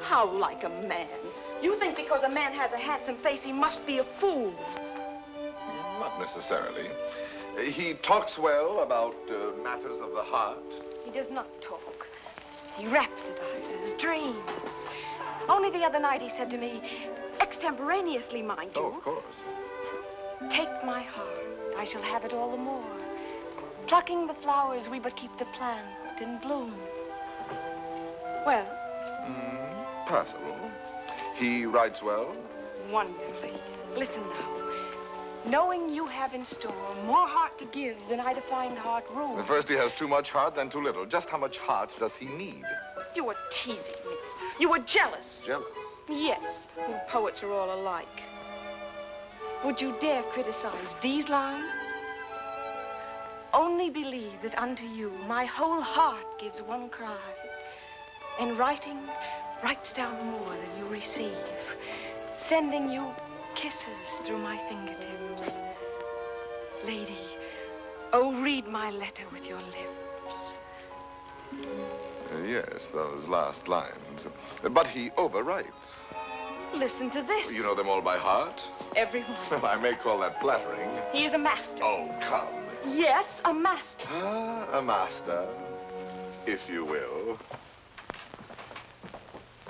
How like a man. You think because a man has a handsome face, he must be a fool. Not necessarily. He talks well about matters of the heart. He does not talk. He rhapsodizes, dreams. Only the other night he said to me, Extemporaneously, mind you. Oh, of course. Take my heart, I shall have it all the more. Plucking the flowers, we but keep the plant in bloom. Well? Passable. He writes well? Wonderfully. Listen now. Knowing you have in store more heart to give than I to find heart room. First, he has too much heart, then too little. Just how much heart does he need? You were teasing me. You were jealous. Jealous? Yes. You poets are all alike. Would you dare criticize these lines? Only believe that unto you my whole heart gives one cry. And writing writes down more than you receive, sending you kisses through my fingertips. Lady, oh, read my letter with your lips. Yes, those last lines. But he overwrites. Listen to this. You know them all by heart? Everyone. Well, I may call that flattering. He is a master. Oh, come. Yes, a master. A master, if you will.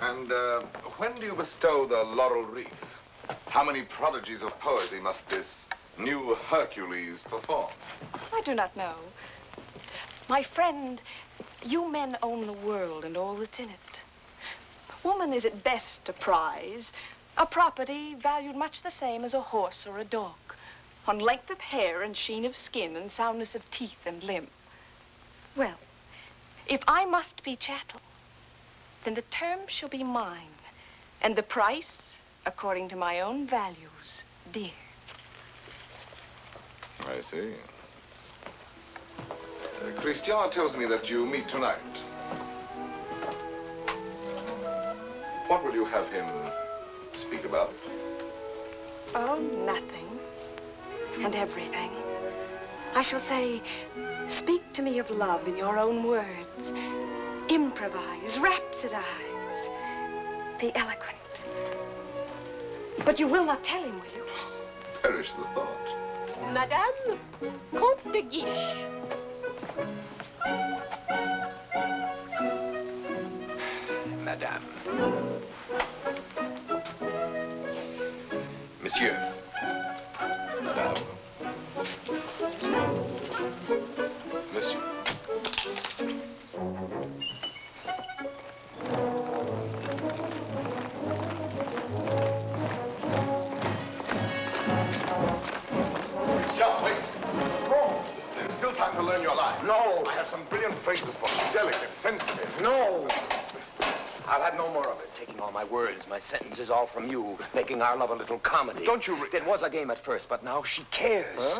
And when do you bestow the laurel wreath? How many prodigies of poesy must this new Hercules perform? I do not know. My friend, you men own the world and all that's in it. Woman is at best a prize, a property valued much the same as a horse or a dog, on length of hair and sheen of skin and soundness of teeth and limb. Well, if I must be chattel, then the term shall be mine, and the price, according to my own values, dear. I see. Christian tells me that you meet tonight. What will you have him speak about? Oh, nothing. And everything. I shall say, speak to me of love in your own words. Improvise, rhapsodize. Be eloquent. But you will not tell him, will you? Perish the thought. Madame, Comte de Guiche. Madame. Monsieur. Madame. Monsieur. Christian, wait. No. Listen, there's still time to learn your line. No. I have some brilliant phrases for you. Delicate, sensitive. No. I'll have no more of it. Taking all my words, my sentences, all from you, making our love a little comedy. Don't you... It was a game at first, but now she cares.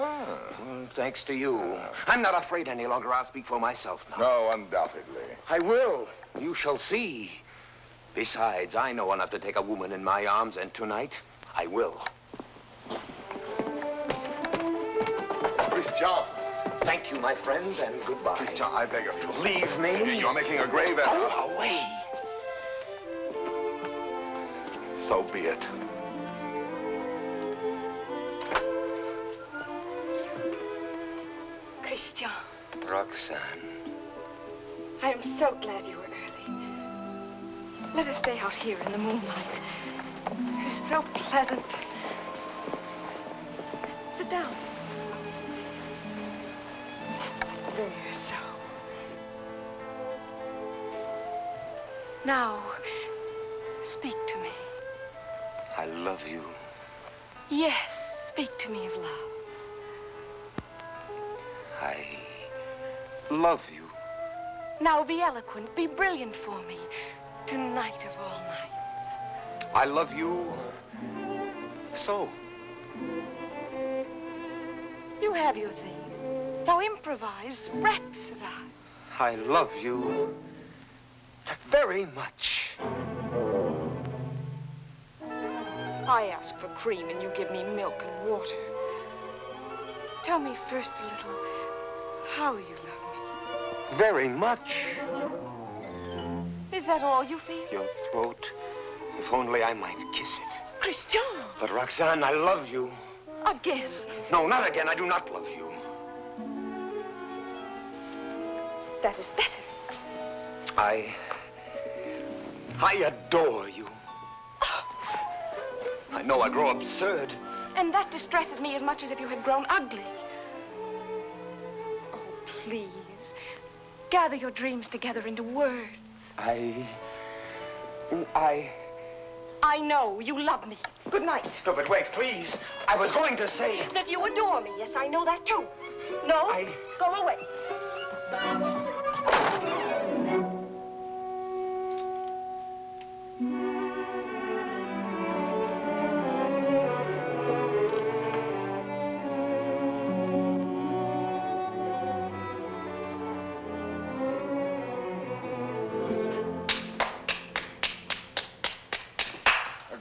Thanks to you. I'm not afraid any longer. I'll speak for myself now. No, undoubtedly. I will. You shall see. Besides, I know enough to take a woman in my arms, and tonight, I will. Christian. Thank you, my friend, and goodbye. Christian, I beg of you. Leave me. You're making a grave error. Go away. So be it. Christian. Roxane. I am so glad you were early. Let us stay out here in the moonlight. It is so pleasant. Sit down. There, so. Now, speak to me. I love you. Yes, speak to me of love. I love you. Now be eloquent, be brilliant for me. Tonight of all nights. I love you so. You have your theme. Now improvise, rhapsodize. I love you very much. I ask for cream and you give me milk and water. Tell me first a little how you love me. Very much. Is that all you feel? Your throat. If only I might kiss it. Christian! But Roxane, I love you. Again? No, not again. I do not love you. That is better. I adore you. I know I grow absurd. And that distresses me as much as if you had grown ugly. Oh, please. Gather your dreams together into words. I know you love me. Good night. No, but wait, please. I was going to say... That you adore me. Yes, I know that too. No, go away.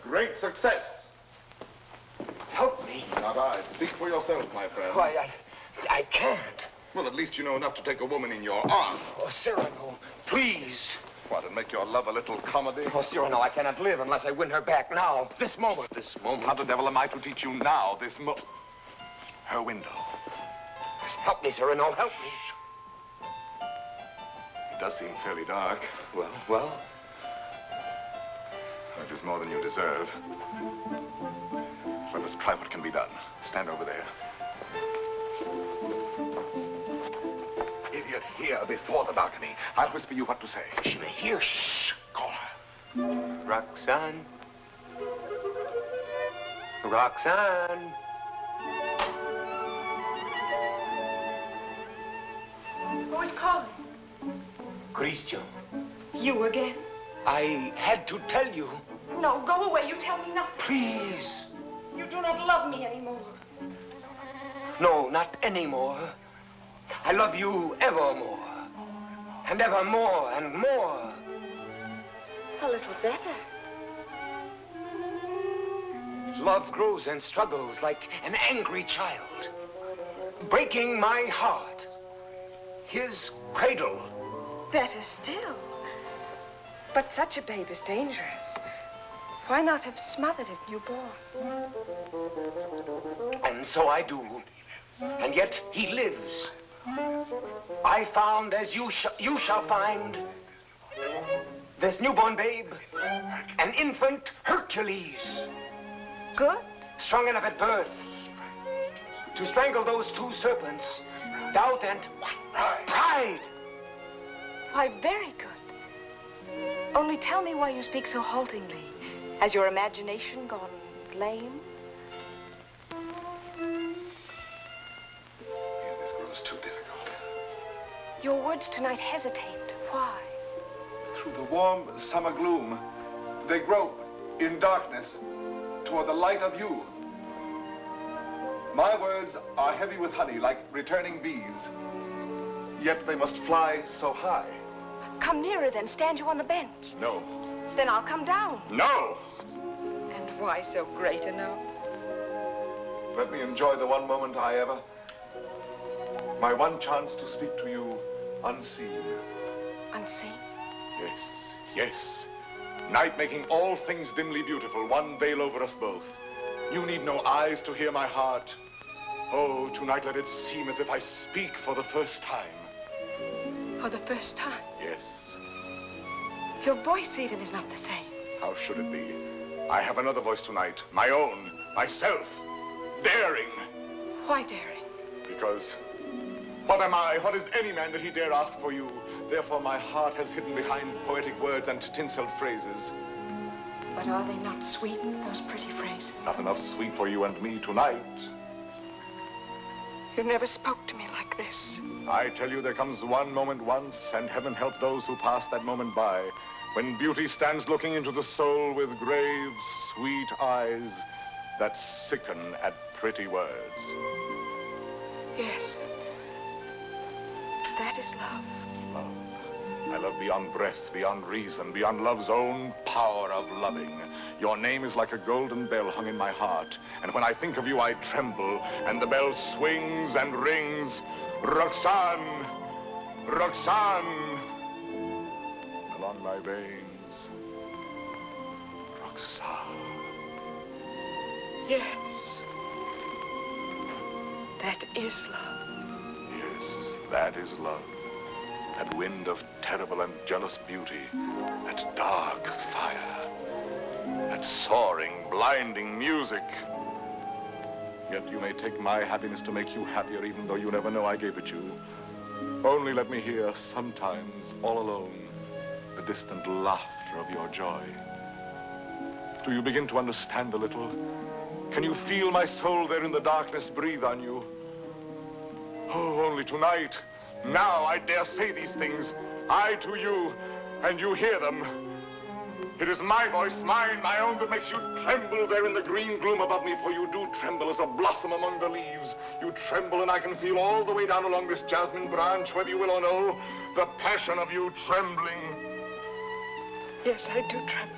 Great success. Help me. Not I. Speak for yourself, my friend. Why, I can't. Well, at least you know enough to take a woman in your arms. Oh, Cyrano, please. What, and make your love a little comedy? Oh, Cyrano, I cannot live unless I win her back now. This moment. This moment. How the devil am I to teach you now, this her window? Help me, Cyrano, help me. It does seem fairly dark. Well? It is more than you deserve. Let us try what can be done. Stand over there. Idiot, here before the balcony. I'll whisper you what to say. She may hear. Shh. Call her. Roxane. Roxane. Who is calling? Christian. You again? I had to tell you. No, go away. You tell me nothing. Please. You do not love me anymore. No, not anymore. I love you evermore. And evermore and more. A little better. Love grows and struggles like an angry child, breaking my heart. His cradle. Better still. But such a babe is dangerous. Why not have smothered it newborn? And so I do. And yet he lives. I found, as you shall find, this newborn babe, an infant Hercules. Good. Strong enough at birth to strangle those two serpents, doubt and pride. Why, very good. Only tell me why you speak so haltingly. Has your imagination gone lame? This grows too difficult. Your words tonight hesitate. Why? Through the warm summer gloom, they grope in darkness toward the light of you. My words are heavy with honey, like returning bees. Yet they must fly so high. Come nearer then. Stand you on the bench. No. Then I'll come down. No! And why so great a no? Let me enjoy the one moment I ever... My one chance to speak to you unseen. Unseen? Yes, yes. Night making all things dimly beautiful, one veil over us both. You need no eyes to hear my heart. Oh, tonight let it seem as if I speak for the first time. For the first time? Yes. Your voice even is not the same. How should it be? I have another voice tonight, my own, myself, daring. Why daring? Because what am I? What is any man that he dare ask for you? Therefore my heart has hidden behind poetic words and tinseled phrases. But are they not sweet, those pretty phrases? Not enough sweet for you and me tonight. You never spoke to me like this. I tell you, there comes one moment once, and heaven help those who pass that moment by, when beauty stands looking into the soul with grave, sweet eyes that sicken at pretty words. Yes. That is love. Love. I love beyond breath, beyond reason, beyond love's own power of loving. Your name is like a golden bell hung in my heart, and when I think of you, I tremble, and the bell swings and rings. Roxane! Roxane! Along my veins. Roxane. Yes. That is love. Yes, that is love. That wind of terrible and jealous beauty. That dark fire. that soaring, blinding music. Yet you may take my happiness to make you happier, even though you never know I gave it you. Only let me hear, sometimes, all alone, the distant laughter of your joy. Do you begin to understand a little? Can you feel my soul there in the darkness breathe on you? Oh, only tonight, now I dare say these things, I to you, and you hear them. It is my voice, mine, my own, that makes you tremble there in the green gloom above me, for you do tremble as a blossom among the leaves. You tremble, and I can feel all the way down along this jasmine branch, whether you will or no, the passion of you trembling. Yes, I do tremble.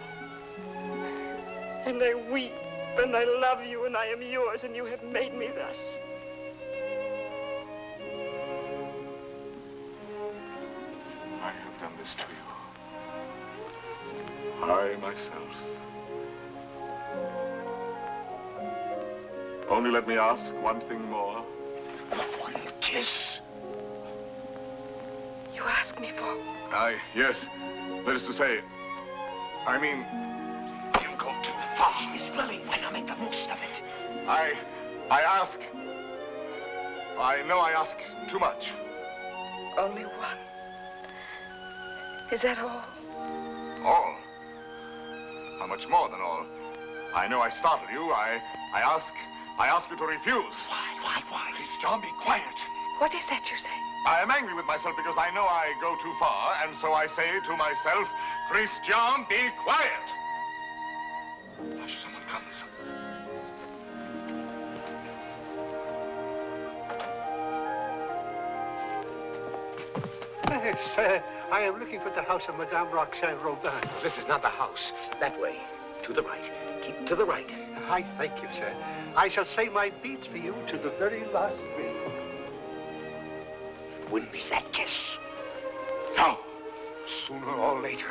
And I weep, and I love you, and I am yours, and you have made me thus. I have done this to you. I myself. Only let me ask one thing more. One kiss. You ask me for? Yes. That is to say, I mean... You go too far, Miss Willie. Why not make the most of it? I ask... I know I ask too much. Only one. Is that all? All? How much more than all? I know I startle you. I ask you to refuse. Why? Christian, be quiet. What is that you say? I am angry with myself because I know I go too far, and so I say to myself, Christian, be quiet. Hush, someone comes. Yes, I am looking for the house of Madame Roxane Robin. This is not the house. That way. To the right. Keep to the right. I thank you, sir. I shall say my beads for you to the very last ring. Win me that kiss. No. Sooner or later.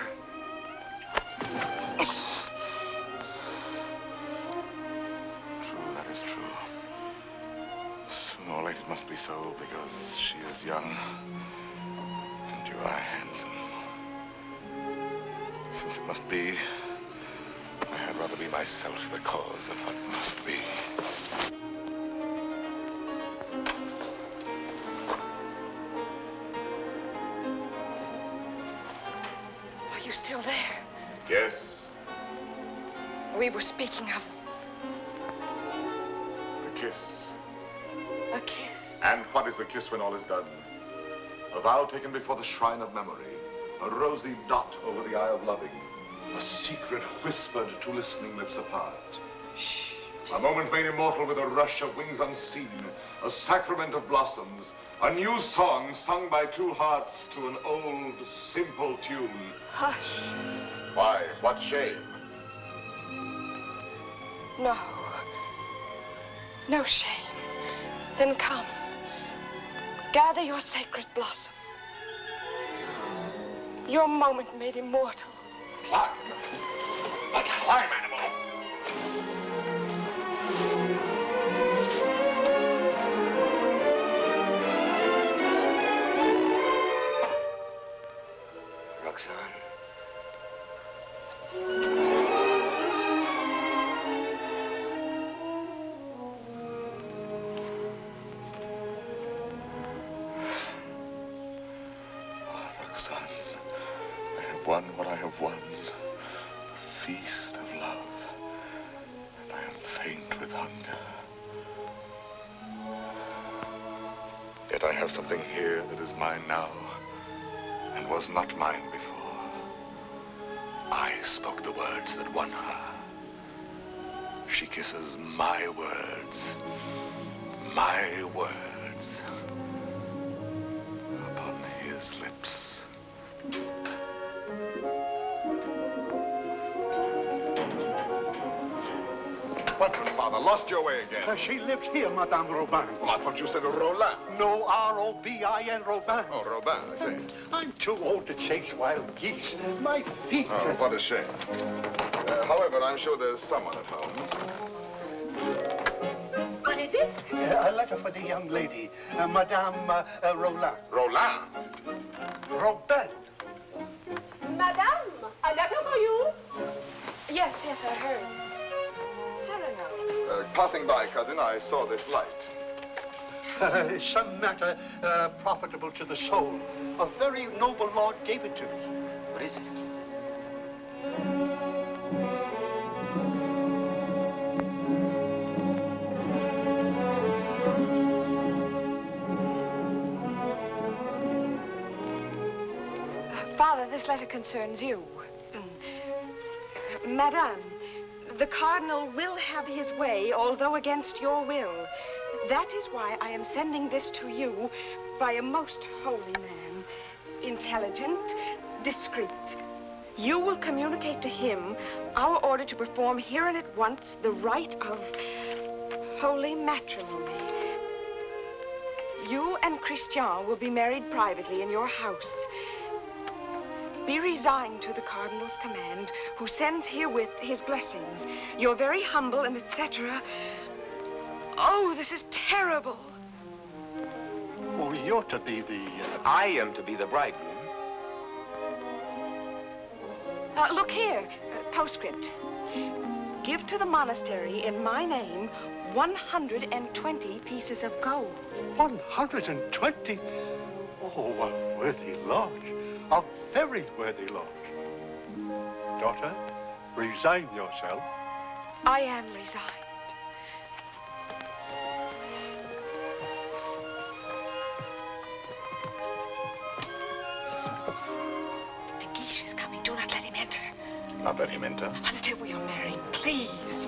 True, that is true. Sooner or later it must be so, because she is young. And you are handsome. Since it must be, I had rather be myself the cause of what must be. Are you still there? Yes, We were speaking of a kiss. a kiss. And what is a kiss when all is done? A vow taken before the shrine of memory. A rosy dot over the eye of loving. A secret whispered to listening lips apart. Shh. A moment made immortal with a rush of wings unseen. A sacrament of blossoms. A new song sung by two hearts to an old, simple tune. Hush. Why? What shame? No. No shame. Then come. Gather your sacred blossom. Your moment made immortal. Climb. Like a climb animal. Roxane. Roxane, I have won what I have won. The feast of love. And I am faint with hunger. Yet I have something here that is mine now, and was not mine before. I spoke the words that won her. She kisses my words. My words. Upon his lips. What, good father? Lost your way again? She lives here, Madame Robin. Well, I thought you said Roland. No, R-O-B-I-N, Robin. Oh, Robin, I see. I'm too old to chase wild geese. My feet... Oh, what a shame. However, I'm sure there's someone at home. What is it? A letter for the young lady, Madame Roland. Roland? Robin. Madame, a letter for you. Yes, yes, I heard. Cyrano. Passing by, cousin, I saw this light. Some matter profitable to the soul. A very noble lord gave it to me. What is it? Father, this letter concerns you. Madame, the Cardinal will have his way, although against your will. That is why I am sending this to you by a most holy man. Intelligent, discreet. You will communicate to him our order to perform here and at once the rite of holy matrimony. You and Christian will be married privately in your house. Be resigned to the Cardinal's command, who sends herewith his blessings. You're very humble and etc. Oh, this is terrible. Oh, you're to be the... I am to be the bridegroom. Look here, postscript. Give to the monastery in my name 120 pieces of gold. 120? Oh, a worthy lodge. A very worthy lodge. Daughter, resign yourself. I am resigned. The Guiche is coming. Do not let him enter. Not let him enter. Until we are married, please.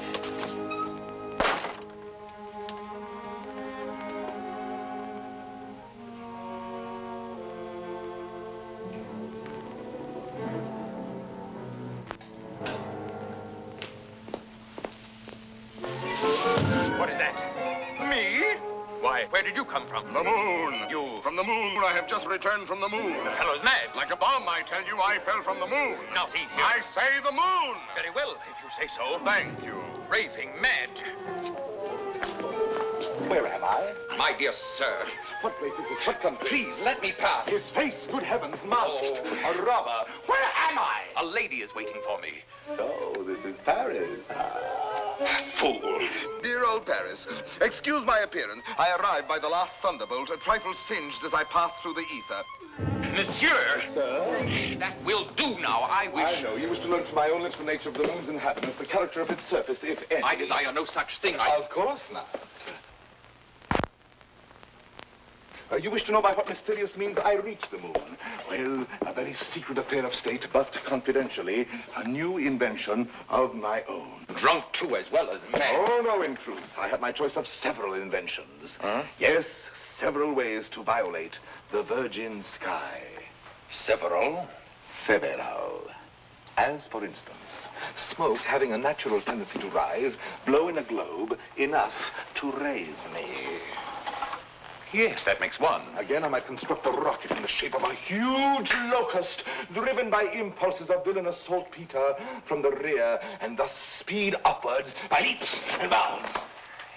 What is that? Me? Why, where did you come from? The moon. You... From the moon. I have just returned from the moon. The fellow's mad. Like a bomb, I tell you, I fell from the moon. Now, see here. I say the moon. Very well, if you say so. Thank you. Raving mad. Where am I? My dear sir. What place is this? What country? Please, let me pass. His face, good heavens, masked. Oh. A robber. Where am I? A lady is waiting for me. So, this is Paris. Fool. Dear old Paris, excuse my appearance. I arrived by the last thunderbolt, a trifle singed as I passed through the ether. Monsieur! Sir? That will do now. I wish... I know. You wish to learn from my own lips the nature of the moon's inhabitants, the character of its surface, if any. I desire no such thing. Of course not. You wish to know by what mysterious means I reached the moon? Well, a very secret affair of state, but confidentially, a new invention of my own. Drunk, too, as well as mad. Oh, no, in truth. I had my choice of several inventions. Huh? Yes, several ways to violate the virgin sky. Several? Several. As, for instance, smoke having a natural tendency to rise, blow in a globe enough to raise me. Yes, that makes one. Again, I might construct a rocket in the shape of a huge locust, driven by impulses of villainous saltpeter from the rear, and thus speed upwards by leaps and bounds.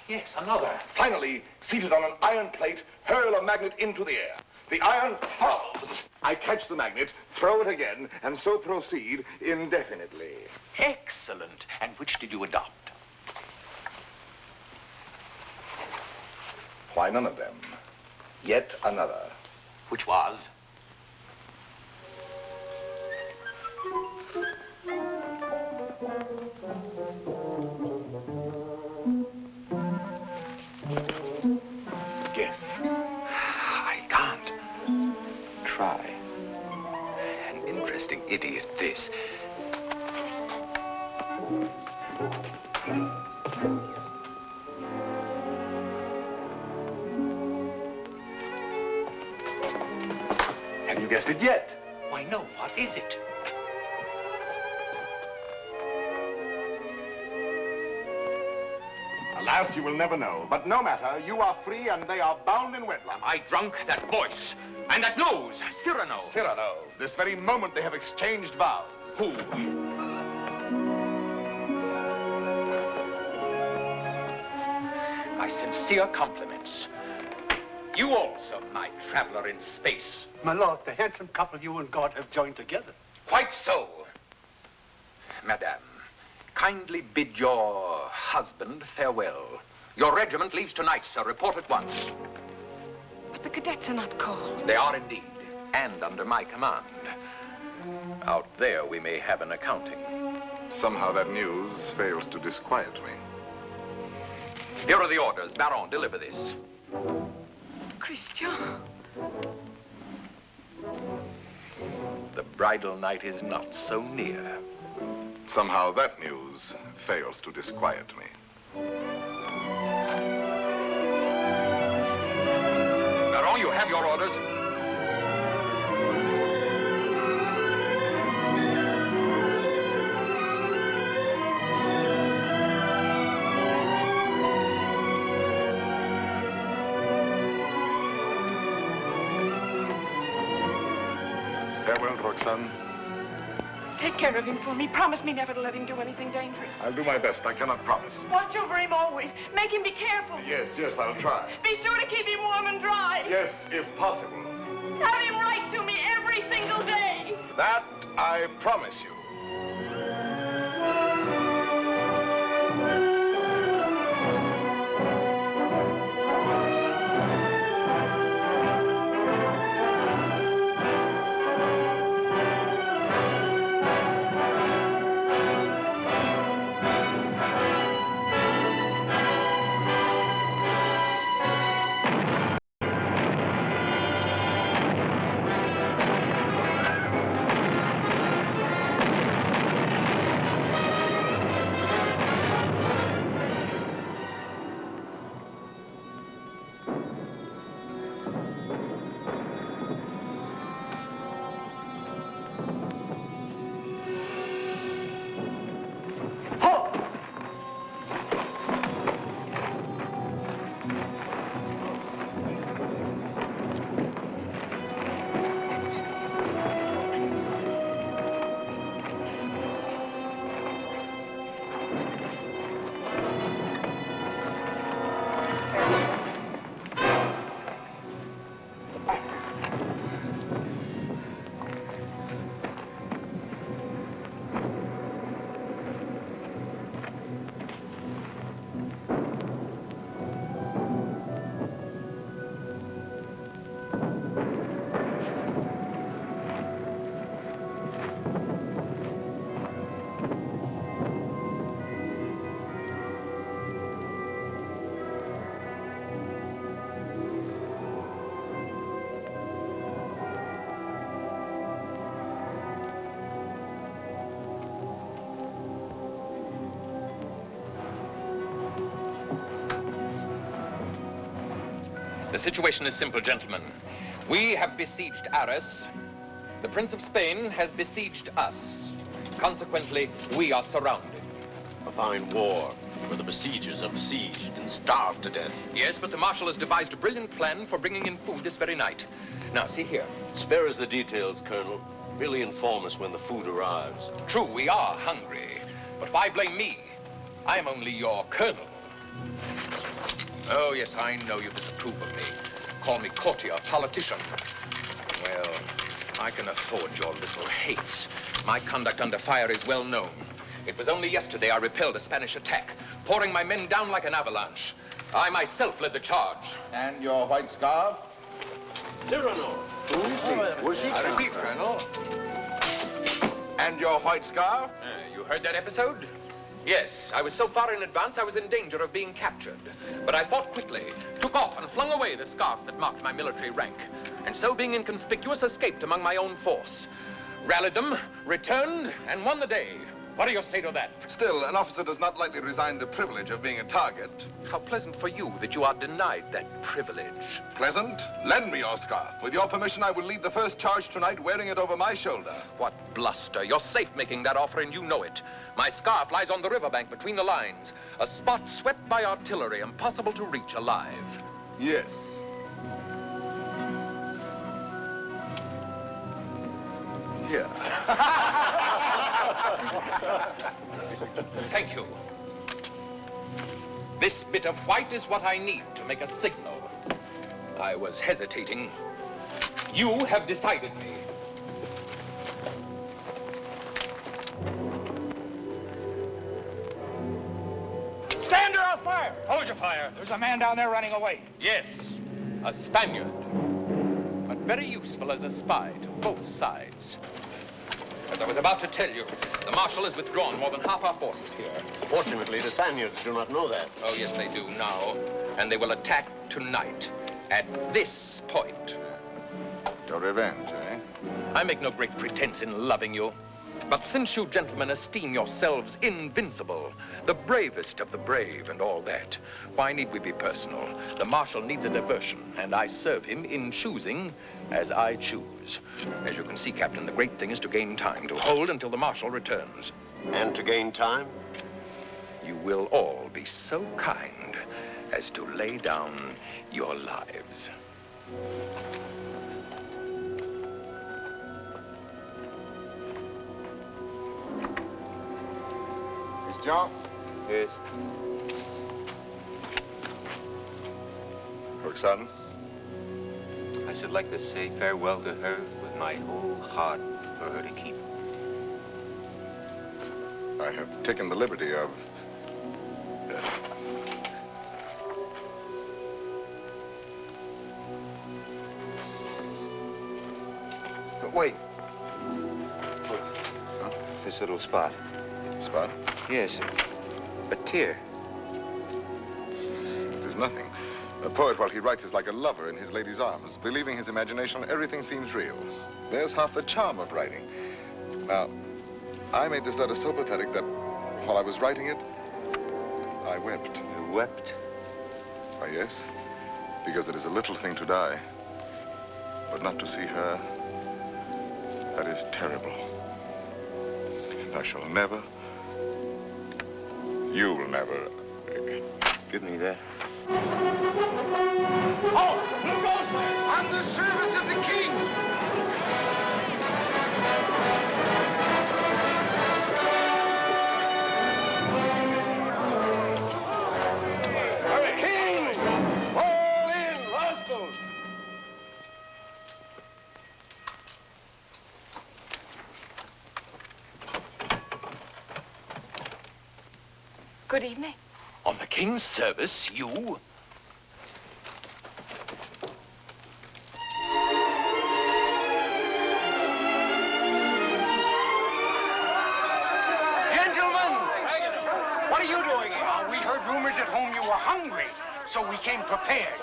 Yes, another. Finally, seated on an iron plate, hurl a magnet into the air. The iron falls. I catch the magnet, throw it again, and so proceed indefinitely. Excellent. And which did you adopt? Why, none of them. Yet another. Which was? Guess. I can't. Try. An interesting idiot, this. Have you guessed it yet? Why, no. What is it? Alas, you will never know. But no matter, you are free and they are bound in wedlock. Am I drunk? That voice. And that nose. Cyrano. Cyrano. This very moment they have exchanged vows. Who? My sincere compliments. You also, my traveler in space. My lord, the handsome couple you and God have joined together. Quite so. Madame, kindly bid your husband farewell. Your regiment leaves tonight, sir. Report at once. But the cadets are not called. They are indeed, and under my command. Out there, we may have an accounting. Somehow that news fails to disquiet me. Here are the orders. Baron, deliver this. Christian. The bridal night is not so near. Somehow that news fails to disquiet me. Baron, you have your orders. Farewell, Roxane. Take care of him for me. Promise me never to let him do anything dangerous. I'll do my best. I cannot promise. Watch over him always. Make him be careful. Yes, I'll try. Be sure to keep him warm and dry. Yes, if possible. Have him write to me every single day. That I promise you. The situation is simple, gentlemen. We have besieged Arras. The Prince of Spain has besieged us. Consequently, we are surrounded. A fine war, where the besiegers are besieged and starved to death. Yes, but the Marshal has devised a brilliant plan for bringing in food this very night. Now, see here. Spare us the details, Colonel. Merely inform us when the food arrives. True, we are hungry. But why blame me? I am only your colonel. Oh, yes, I know you disapprove of me. Call me courtier, politician. Well, I can afford your little hates. My conduct under fire is well known. It was only yesterday I repelled a Spanish attack, pouring my men down like an avalanche. I myself led the charge. And your white scarf? Cyrano. I repeat, Colonel. And your white scarf? You heard that episode? Yes, I was so far in advance I was in danger of being captured. But I thought quickly, took off and flung away the scarf that marked my military rank, and so being inconspicuous, escaped among my own force. Rallied them, returned, and won the day. What do you say to that? Still, an officer does not lightly resign the privilege of being a target. How pleasant for you that you are denied that privilege. Pleasant? Lend me your scarf. With your permission, I will lead the first charge tonight wearing it over my shoulder. What bluster. You're safe making that offer, and you know it. My scarf lies on the riverbank between the lines, a spot swept by artillery, impossible to reach alive. Yes. Here. Thank you. This bit of white is what I need to make a signal. I was hesitating. You have decided me. fire! Hold your fire. There's a man down there running away. Yes, a Spaniard. But very useful as a spy to both sides. As I was about to tell you, the Marshal has withdrawn more than half our forces here. Fortunately, the Spaniards do not know that. Oh, yes, they do now. And they will attack tonight at this point. Your revenge, eh? I make no great pretense in loving you. But since you gentlemen esteem yourselves invincible, the bravest of the brave and all that, why need we be personal? The Marshal needs a diversion, and I serve him in choosing as I choose. As you can see, Captain, the great thing is to gain time, to hold until the Marshal returns. And to gain time? You will all be so kind as to lay down your lives. John? Yes. Roxane? I should like to say farewell to her with my whole heart for her to keep. I have taken the liberty of... But wait. Look. Huh? This little spot. Spot? Yes, a tear. It is nothing. A poet, while he writes, is like a lover in his lady's arms. Believing his imagination, everything seems real. There's half the charm of writing. Now, I made this letter so pathetic that while I was writing it, I wept. You wept? Why, yes, because it is a little thing to die. But not to see her, that is terrible. And I shall never... You will never... Give me that. Oh, who goes there? On the service of the king! King! Fall in, rascals! Good evening. On the King's service, you? Gentlemen! What are you doing here? We heard rumors at home you were hungry, so we came prepared.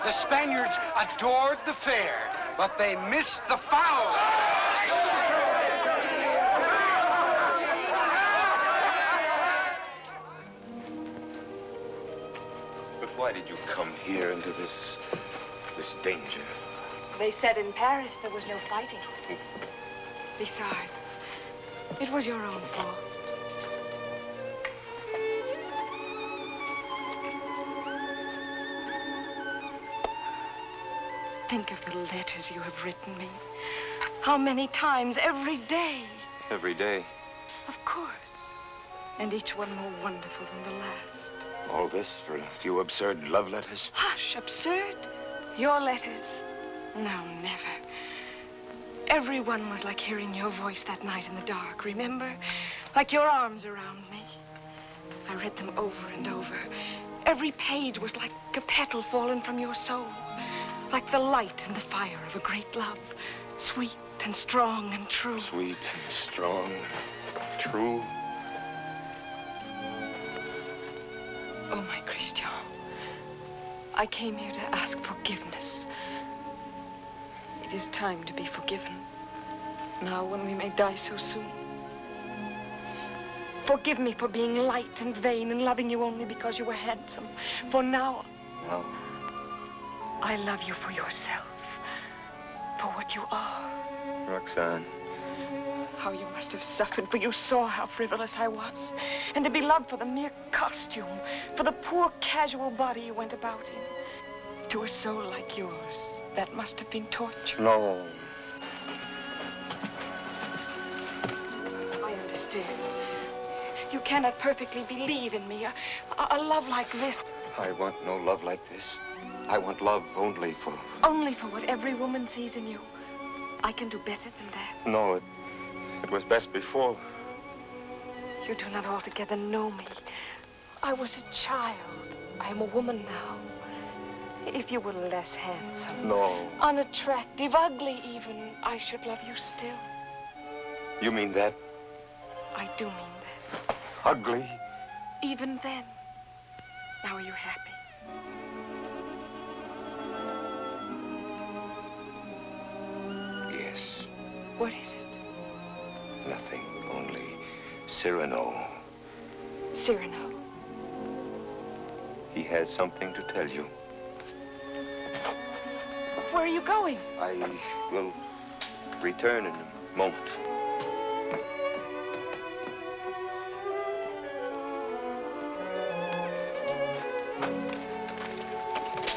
The Spaniards adored the fare, but they missed the fowl. Why did you come here into this danger? They said in Paris there was no fighting. Besides, it was your own fault. Think of the letters you have written me. How many times every day? Every day. Of course. And each one more wonderful than the last. All this for a few absurd love letters? Hush, absurd? Your letters? No, never. Every one was like hearing your voice that night in the dark, remember? Like your arms around me. I read them over and over. Every page was like a petal fallen from your soul. Like the light and the fire of a great love. Sweet and strong and true. Sweet and strong, true. Oh, my Christian. I came here to ask forgiveness. It is time to be forgiven. Now, when we may die so soon. Forgive me for being light and vain and loving you only because you were handsome. For now, No. I love you for yourself. For what you are. Roxane. How you must have suffered, for you saw how frivolous I was. And to be loved for the mere costume, for the poor casual body you went about in. To a soul like yours, that must have been torture. No. I understand. You cannot perfectly believe in me. A love like this. I want no love like this. I want love only for... Only for what every woman sees in you. I can do better than that. No, it was best before. You do not altogether know me. I was a child. I am a woman now. If you were less handsome, No. unattractive, ugly even, I should love you still. You mean that? I do mean that. Ugly? Even then. Now are you happy? Yes. What is it? Nothing. Only Cyrano. Cyrano. He has something to tell you. Where are you going? I will return in a moment.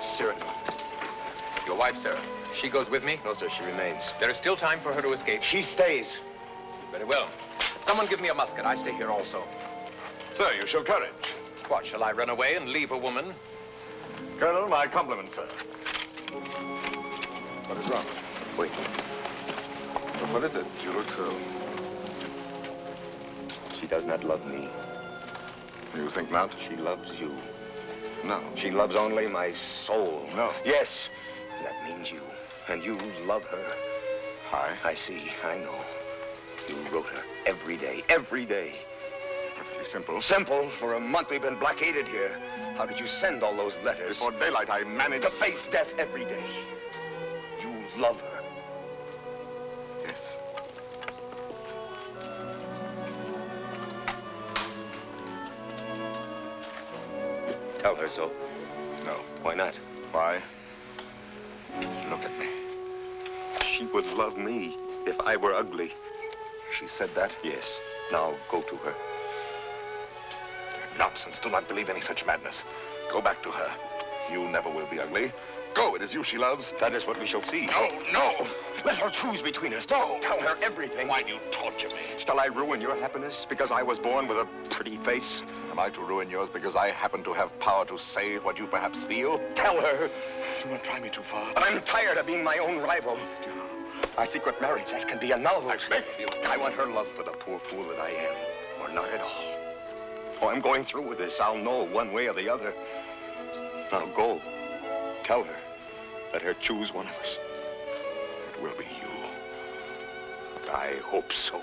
Cyrano. Your wife, sir. She goes with me? No, sir, she remains. There is still time for her to escape. She stays. Very well. Someone give me a musket. I stay here also. Sir, you show courage. What, shall I run away and leave a woman? Colonel, my compliments, sir. What is wrong? Wait. But what is it? You look so... She does not love me. You think not? She loves you. No. She loves only my soul. No. Yes. That means you. And you love her. I see. I know. You wrote her every day. Every day. Perfectly simple. Simple. For a month we've been blockaded here. How did you send all those letters? Before daylight, I managed... To face death every day. You love her. Yes. Tell her so. No. Why not? Why? Look at me. She would love me if I were ugly. She said that? Yes. Now go to her. Nonsense. Do not believe any such madness. Go back to her. You never will be ugly. Go. It is you she loves. That is what we shall see. No, no. Let her choose between us. Don't tell her everything. Why do you torture me? Shall I ruin your happiness because I was born with a pretty face? Am I to ruin yours because I happen to have power to say what you perhaps feel? Tell her. Do not try me too far. I'm tired of being my own rival. Our secret marriage, that can be annulled. I beg you. I want her love for the poor fool that I am, or not at all. Oh, I'm going through with this. I'll know one way or the other. Now go. Tell her. Let her choose one of us. It will be you. I hope so.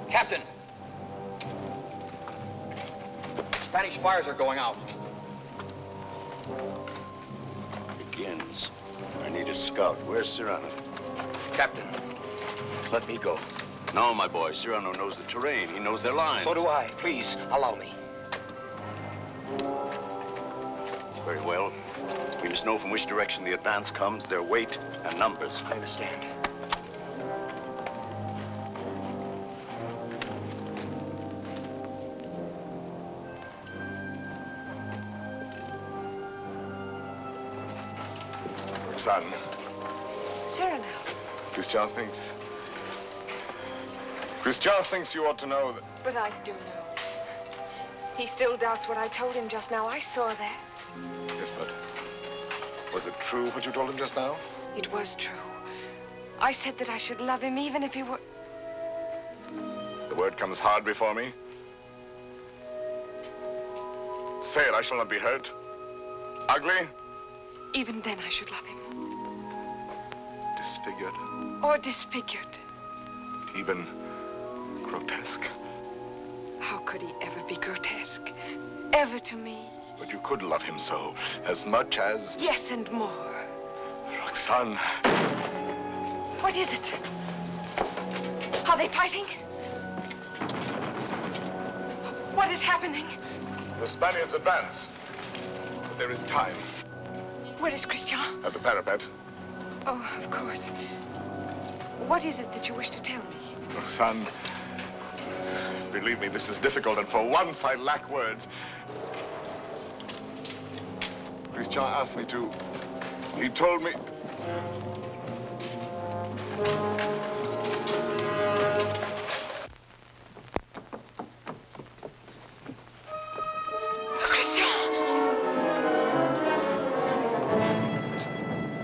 Captain! Spanish fires are going out. Begins. I need a scout. Where's Cyrano? Captain, let me go. No, my boy. Cyrano knows the terrain. He knows their lines. So do I. Please, allow me. Very well. We must know from which direction the advance comes, their weight and numbers. I understand. Roxane. Cyrano. Christian thinks you ought to know that... But I do know. He still doubts what I told him just now. I saw that. Yes, but was it true what you told him just now? It was true. I said that I should love him even if he were... The word comes hard before me. Say it, I shall not be hurt. Ugly? Even then I should love him. Disfigured? Or disfigured. Even grotesque? How could he ever be grotesque? Ever to me? But you could love him so, as much as... Yes, and more. Roxane. What is it? Are they fighting? What is happening? The Spaniards advance. But there is time. Where is Christian? At the parapet. Oh, of course. What is it that you wish to tell me? Roxane, believe me, this is difficult, and for once I lack words. Christian asked me to. He told me...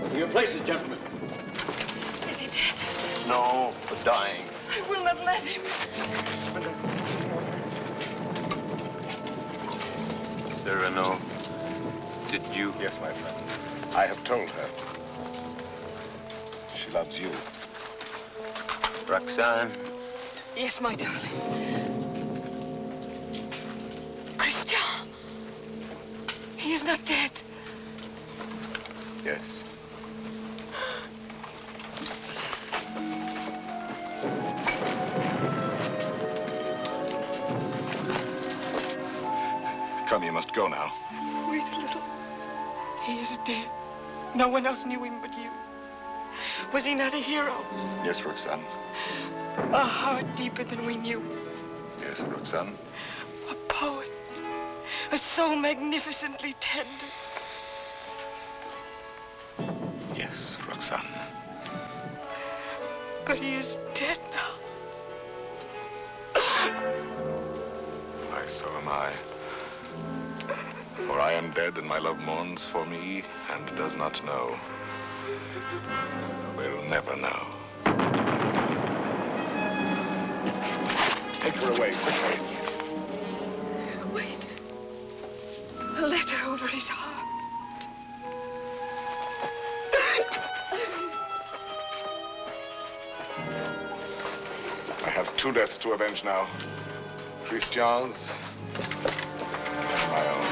To your places. Cyrano, did you? Yes, my friend. I have told her. She loves you. Roxane? Yes, my darling. Christian! He is not dead. Yes. Come, you must go now. Wait a little. He is dead. No one else knew him but you. Was he not a hero? Yes, Roxane. A heart deeper than we knew. Yes, Roxane. A poet. A soul magnificently tender. Yes, Roxane. But he is dead now. Why, so am I. For I am dead, and my love mourns for me, and does not know. Will never know. Take her away, quickly. Wait. A letter over his heart. I have two deaths to avenge now. Christian's and my own.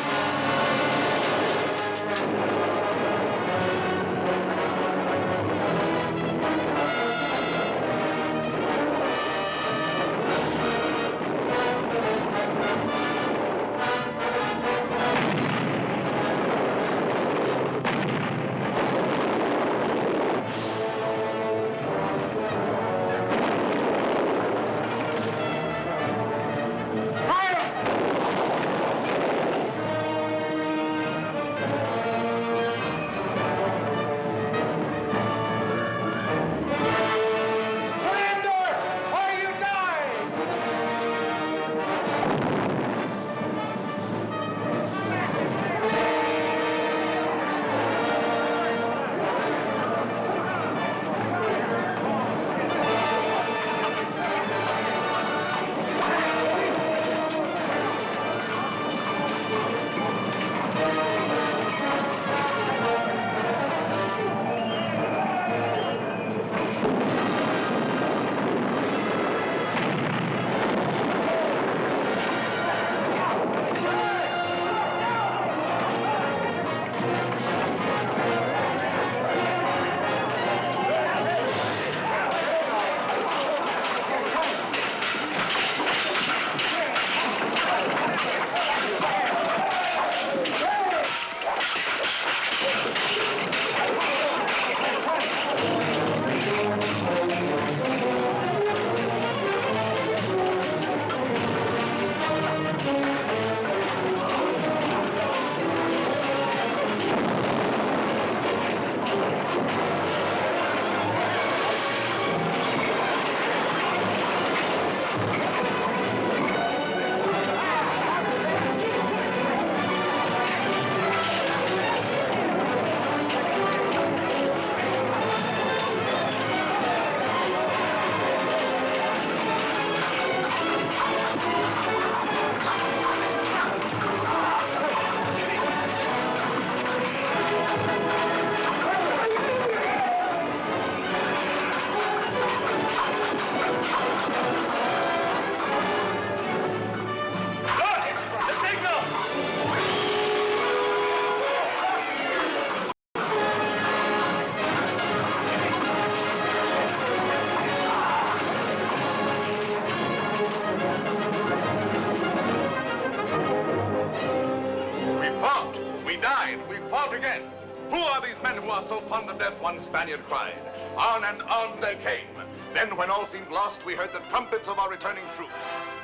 One Spaniard cried. On and on they came. Then, when all seemed lost, we heard the trumpets of our returning troops.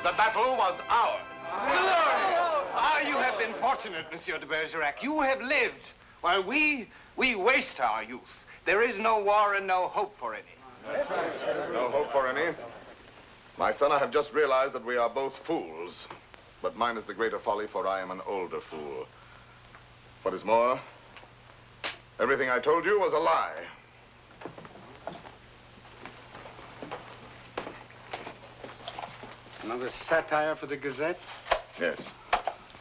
The battle was ours. Glorious! Ah, you have been fortunate, Monsieur de Bergerac. You have lived, while we waste our youth. There is no war and no hope for any. No hope for any? My son, I have just realized that we are both fools. But mine is the greater folly, for I am an older fool. What is more, everything I told you was a lie. Another satire for the Gazette? Yes.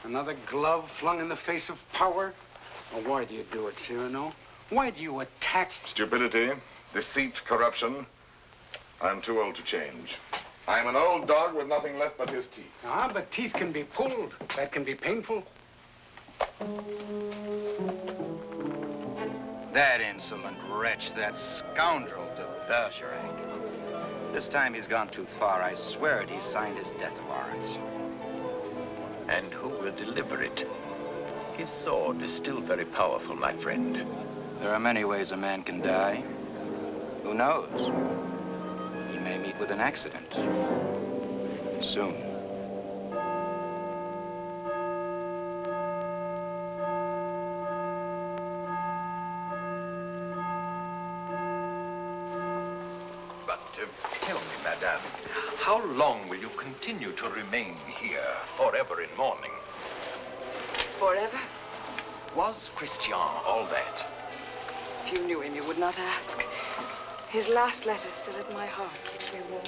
Another glove flung in the face of power? Well, why do you do it, Cyrano? Why do you attack? Stupidity, deceit, corruption. I'm too old to change. I'm an old dog with nothing left but his teeth. Ah, but teeth can be pulled. That can be painful. That insolent wretch, that scoundrel de Bergerac. This time he's gone too far. I swear it, he signed his death warrant. And who will deliver it? His sword is still very powerful, my friend. There are many ways a man can die. Who knows? He may meet with an accident. Soon. But tell me, madame, how long will you continue to remain here, forever in mourning? Forever? Was Christian all that? If you knew him, you would not ask. His last letter still at my heart keeps me warm.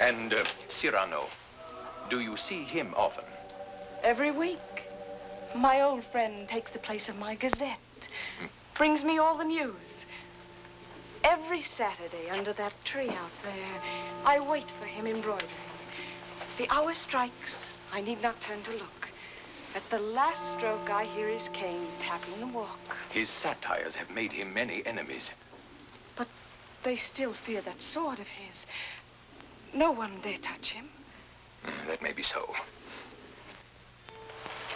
And Cyrano, do you see him often? Every week. My old friend takes the place of my Gazette. Brings me all the news. Every Saturday under that tree out there, I wait for him embroidering. The hour strikes. I need not turn to look. At the last stroke, I hear his cane tapping the walk. His satires have made him many enemies. But they still fear that sword of his. No one dare touch him. That may be so.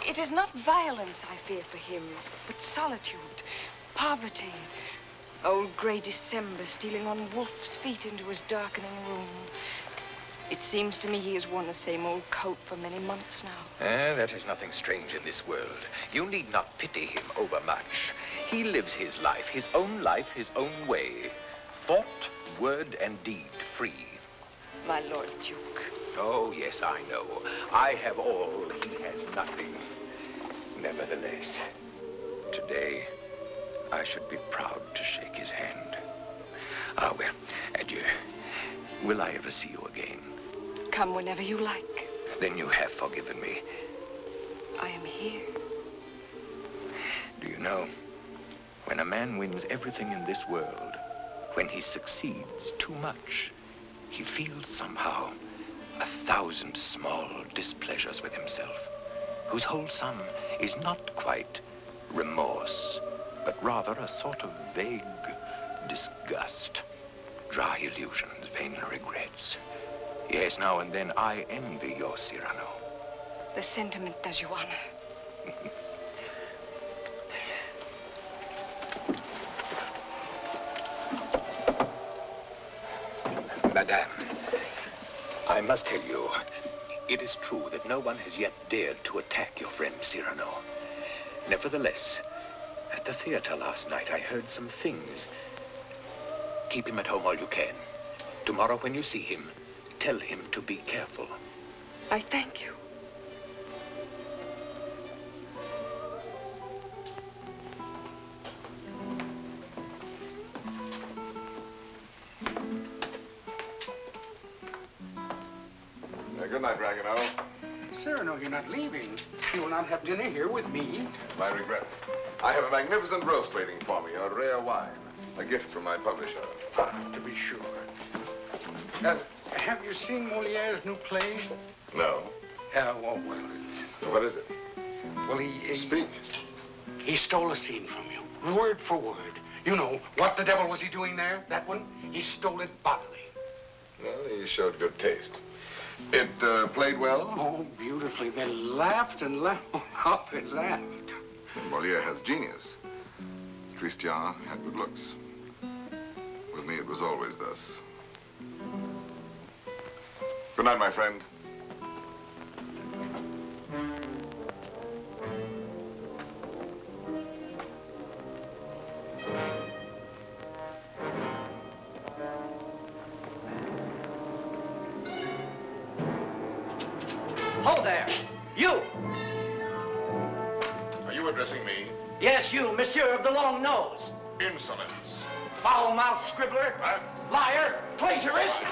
It is not violence I fear for him, but solitude, poverty. Old gray December stealing on wolf's feet into his darkening room. It seems to me he has worn the same old coat for many months now. That is nothing strange in this world. You need not pity him overmuch. He lives his life, his own way. Thought, word, and deed free. My Lord Duke. Oh, yes, I know. I have all, he has nothing. Nevertheless, today, I should be proud to shake his hand. Ah, well, adieu. Will I ever see you again? Come whenever you like. Then you have forgiven me. I am here. Do you know, when a man wins everything in this world, when he succeeds too much, he feels somehow 1,000 small displeasures with himself, whose whole sum is not quite remorse, but rather a sort of vague disgust, dry illusions, vain regrets. Yes, now and then I envy your Cyrano. The sentiment does you honor. Madame, I must tell you, it is true that no one has yet dared to attack your friend Cyrano. Nevertheless, at the theater last night, I heard some things. Keep him at home all you can. Tomorrow when you see him, tell him to be careful. I thank you. Good night, Ragueneau. Cyrano, you're not leaving. You will not have dinner here with me. My regrets. I have a magnificent roast waiting for me, a rare wine. A gift from my publisher. Ah, to be sure. Have you seen Moliere's new play? No. Oh, well, it's... What is it? Well, he... Speak. He stole a scene from you, word for word. You know, what the devil was he doing there? That one? He stole it bodily. Well, he showed good taste. It played well? Oh, beautifully. They laughed and laughed. Oh, how they laughed. Moliere has genius. Christian had good looks. With me, it was always thus. Good night, my friend. Hold there! You! Are you addressing me? Yes, you, monsieur of the long nose. Insolence. Foul-mouthed scribbler. Liar. Plagiarist.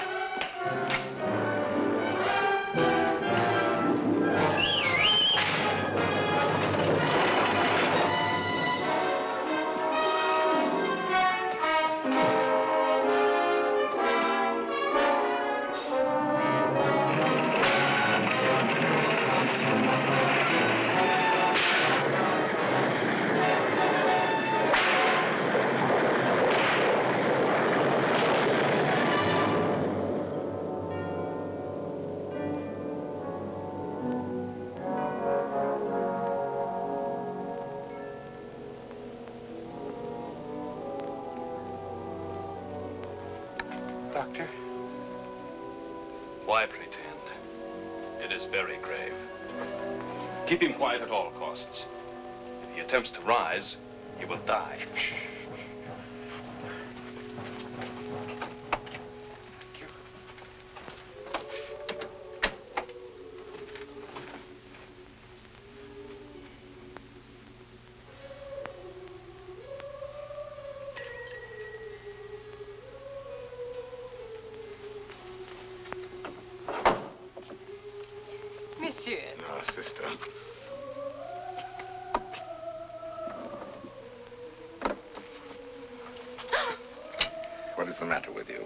Doctor? Why pretend? It is very grave. Keep him quiet at all costs. If he attempts to rise, he will die. Monsieur. No, sister. What is the matter with you?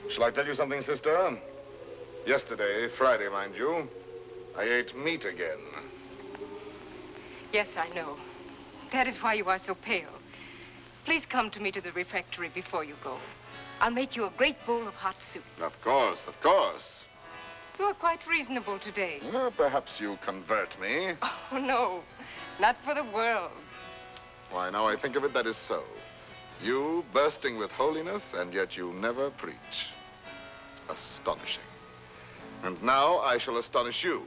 Shall I tell you something, sister? Yesterday, Friday, mind you, I ate meat again. Yes, I know. That is why you are so pale. Please come to me to the refectory before you go. I'll make you a great bowl of hot soup. Of course, of course. You are quite reasonable today. Well, perhaps you convert me. Oh, no. Not for the world. Why, now I think of it, that is so. You bursting with holiness, and yet you never preach. Astonishing. And now I shall astonish you.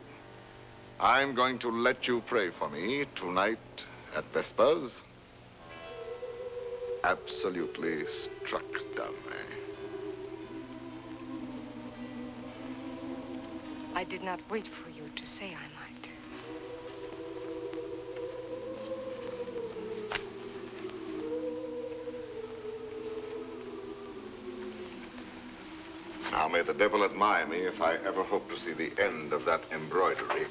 I'm going to let you pray for me tonight at Vespers. Absolutely struck dumb, eh? I did not wait for you to say I might. Now may the devil admire me if I ever hope to see the end of that embroidery.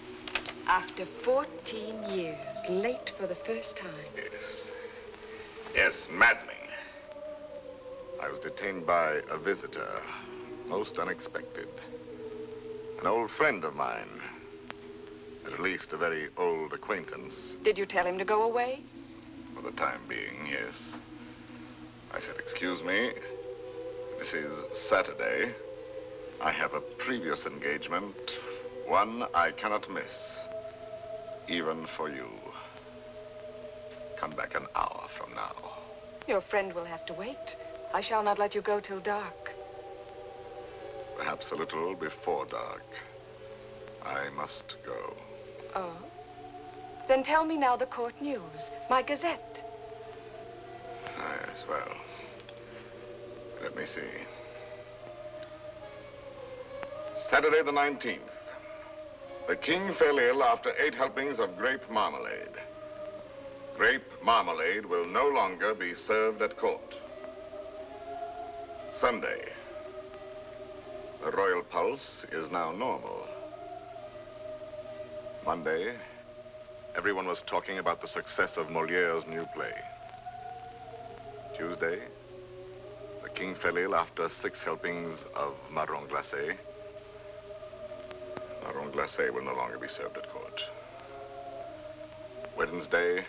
After 14 years, late for the first time. Yes. Yes, maddening. I was detained by a visitor, most unexpected. An old friend of mine. At least a very old acquaintance. Did you tell him to go away? For the time being, yes. I said, excuse me, this is Saturday. I have a previous engagement, one I cannot miss, even for you. Come back an hour from now. Your friend will have to wait. I shall not let you go till dark. Perhaps a little before dark. I must go. Oh? Then tell me now the court news, my gazette. Yes, well, let me see. Saturday the 19th. The king fell ill after 8 helpings of grape marmalade. Grape marmalade will no longer be served at court. Sunday. The royal pulse is now normal. Monday, everyone was talking about the success of Moliere's new play. Tuesday, the king fell ill after 6 helpings of marron glacé. Marron glacé will no longer be served at court. Wednesday,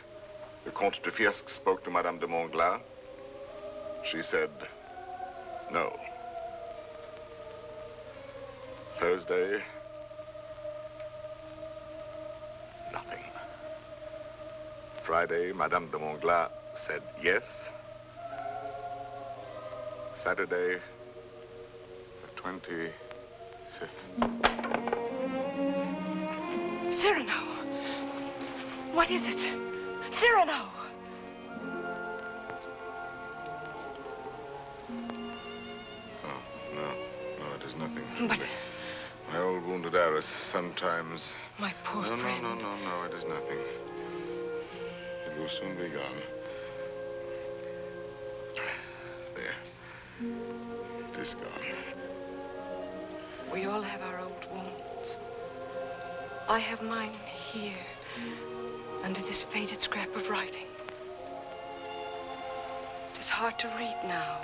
the Comte de Fiesque spoke to Madame de Montglat. She said, no. Thursday, nothing. Friday, Madame de Montglat said yes. Saturday, the 26th. Cyrano! What is it? Cyrano! Oh, no, it is nothing. But... my old wounded heiress sometimes... My poor friend. No, it is nothing. It will soon be gone. There. It is gone. We all have our old wounds. I have mine here, under this faded scrap of writing. It is hard to read now.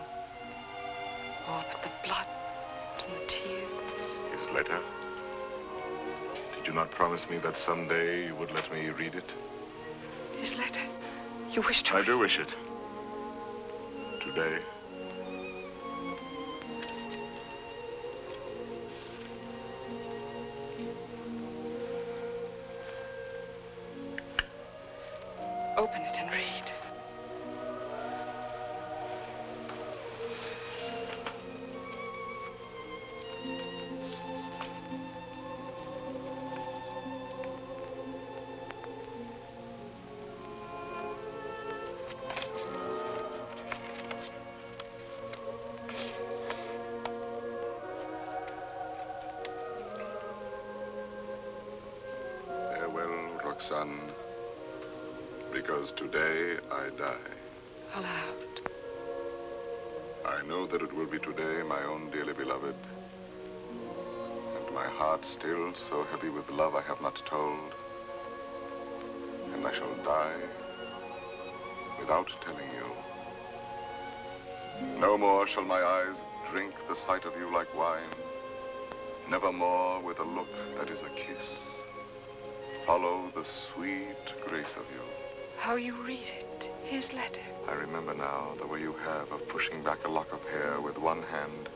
Oh, but the blood and the tears. His letter? Did you not promise me that someday you would let me read it? His letter? You wish to I do wish it. Today. Open it and read. Roxane, because today I die. Aloud. I know that it will be today, my own dearly beloved. And my heart still so heavy with love I have not told. And I shall die without telling you. No more shall my eyes drink the sight of you like wine. Nevermore with a look that is a kiss. Follow the sweet grace of you. How you read it, his letter. I remember now the way you have of pushing back a lock of hair with one hand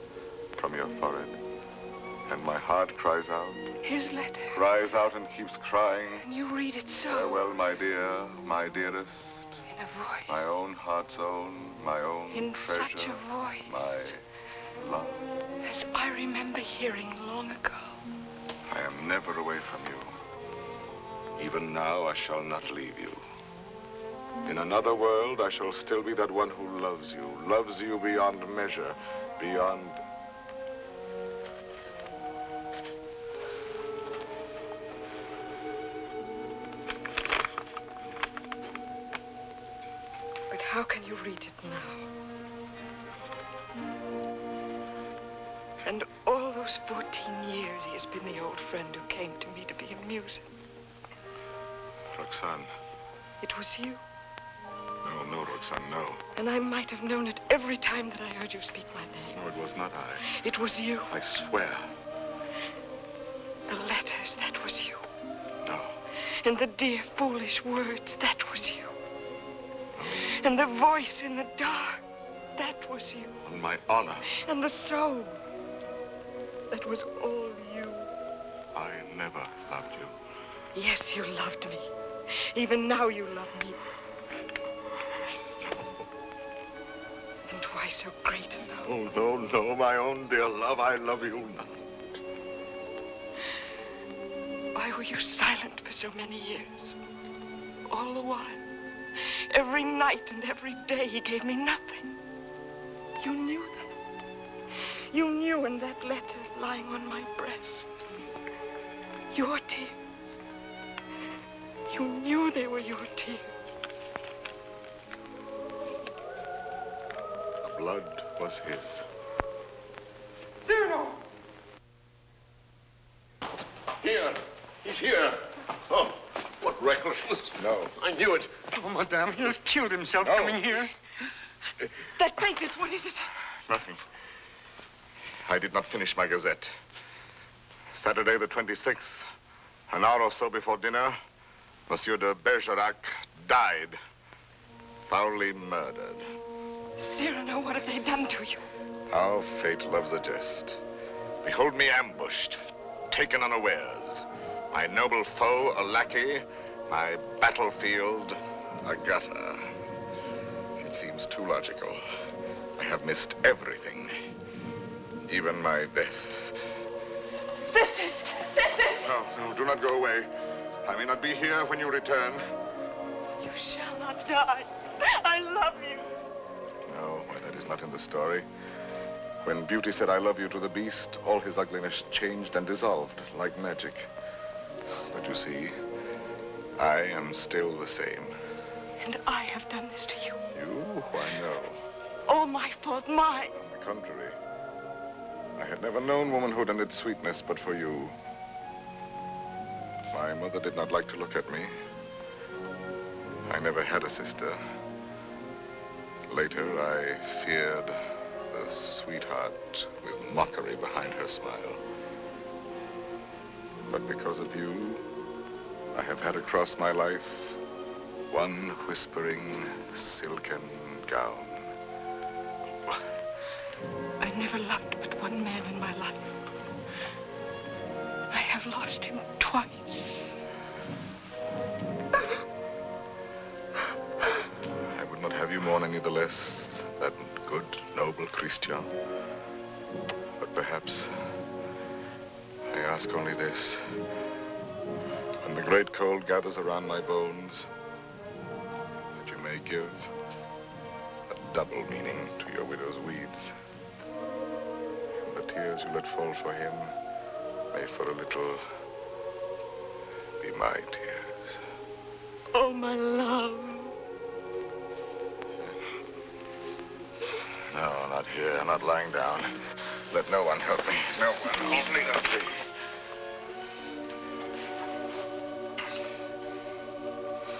from your forehead. And my heart cries out. His letter. Cries out and keeps crying. And you read it so. Farewell, my dear, my dearest. In a voice. My own heart's own, my own in treasure. Such a voice. My love. As I remember hearing long ago. I am never away from you. Even now, I shall not leave you. In another world, I shall still be that one who loves you beyond measure, beyond... But how can you read it now? And all those 14 years he has been the old friend who came to me to be amusing. Roxane. It was you. No, Roxane, no. And I might have known it every time that I heard you speak my name. No, it was not I. It was you. I swear. The letters, that was you. No. And the dear, foolish words, that was you. No. And the voice in the dark, that was you. On my honor. And the soul, that was all you. I never loved you. Yes, you loved me. Even now you love me. And why so great a love? Oh, no, my own dear love, I love you not. Why were you silent for so many years? All the while, every night and every day he gave me nothing. You knew that. You knew in that letter lying on my breast. Your tears. You knew they were your tears. The blood was his. Cyrano! Here. He's here. Oh, what recklessness. No. I knew it. Oh, madame, he has killed himself coming here. That papers, what is it? Nothing. I did not finish my gazette. Saturday the 26th, an hour or so before dinner, Monsieur de Bergerac died, foully murdered. Cyrano, what have they done to you? How fate loves a jest. Behold me ambushed, taken unawares. My noble foe, a lackey. My battlefield, a gutter. It seems too logical. I have missed everything, even my death. Sisters! Sisters! No, do not go away. I may not be here when you return. You shall not die. I love you. No, why, that is not in the story. When Beauty said I love you to the beast, all his ugliness changed and dissolved like magic. But you see, I am still the same. And I have done this to you. You? Why, no. All my fault, mine. On the contrary. I had never known womanhood and its sweetness but for you. My mother did not like to look at me. I never had a sister. Later, I feared the sweetheart with mockery behind her smile. But because of you, I have had across my life one whispering silken gown. I never loved but one man in my life. I have lost him twice. I would not have you mourn any the less, that good, noble Christian. But perhaps I ask only this. When the great cold gathers around my bones, that you may give a double meaning to your widow's weeds. And the tears you let fall for him may for a little be my tears. Oh, my love. No, not here, not lying down. Let no one help me. No one. Only thee.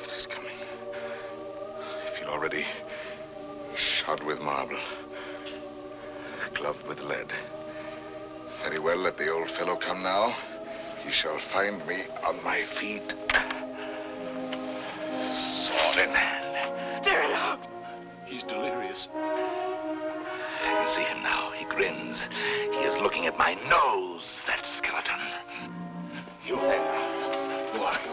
It is coming. I feel already shod with marble, gloved with lead. Very well, let the old fellow come now. He shall find me on my feet. Sword in hand. Cyrano! He's delirious. I can see him now. He grins. He is looking at my nose, that skeleton. You then, who are you?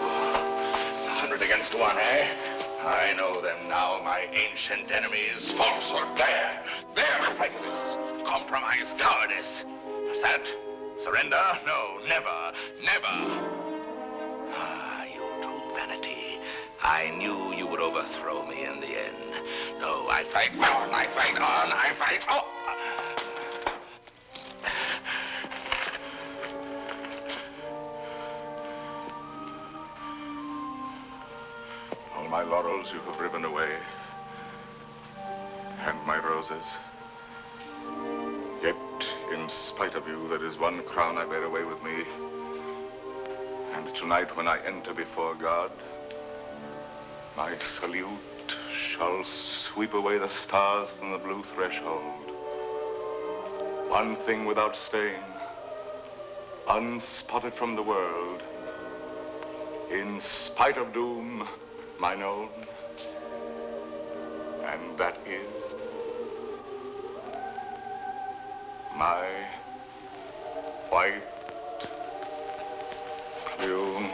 100 against 1, eh? I know them now, my ancient enemies. Falsehood, there. There, prejudice. Compromise, cowardice. What's that? Surrender? No, never, never. Ah, you true vanity. I knew you would overthrow me in the end. No, I fight on, I fight on, I fight on. All my laurels you have riven away, and my roses. Yet, in spite of you, there is one crown I bear away with me. And tonight, when I enter before God, my salute shall sweep away the stars from the blue threshold. One thing without stain, unspotted from the world, in spite of doom, mine own, and that is my white plume.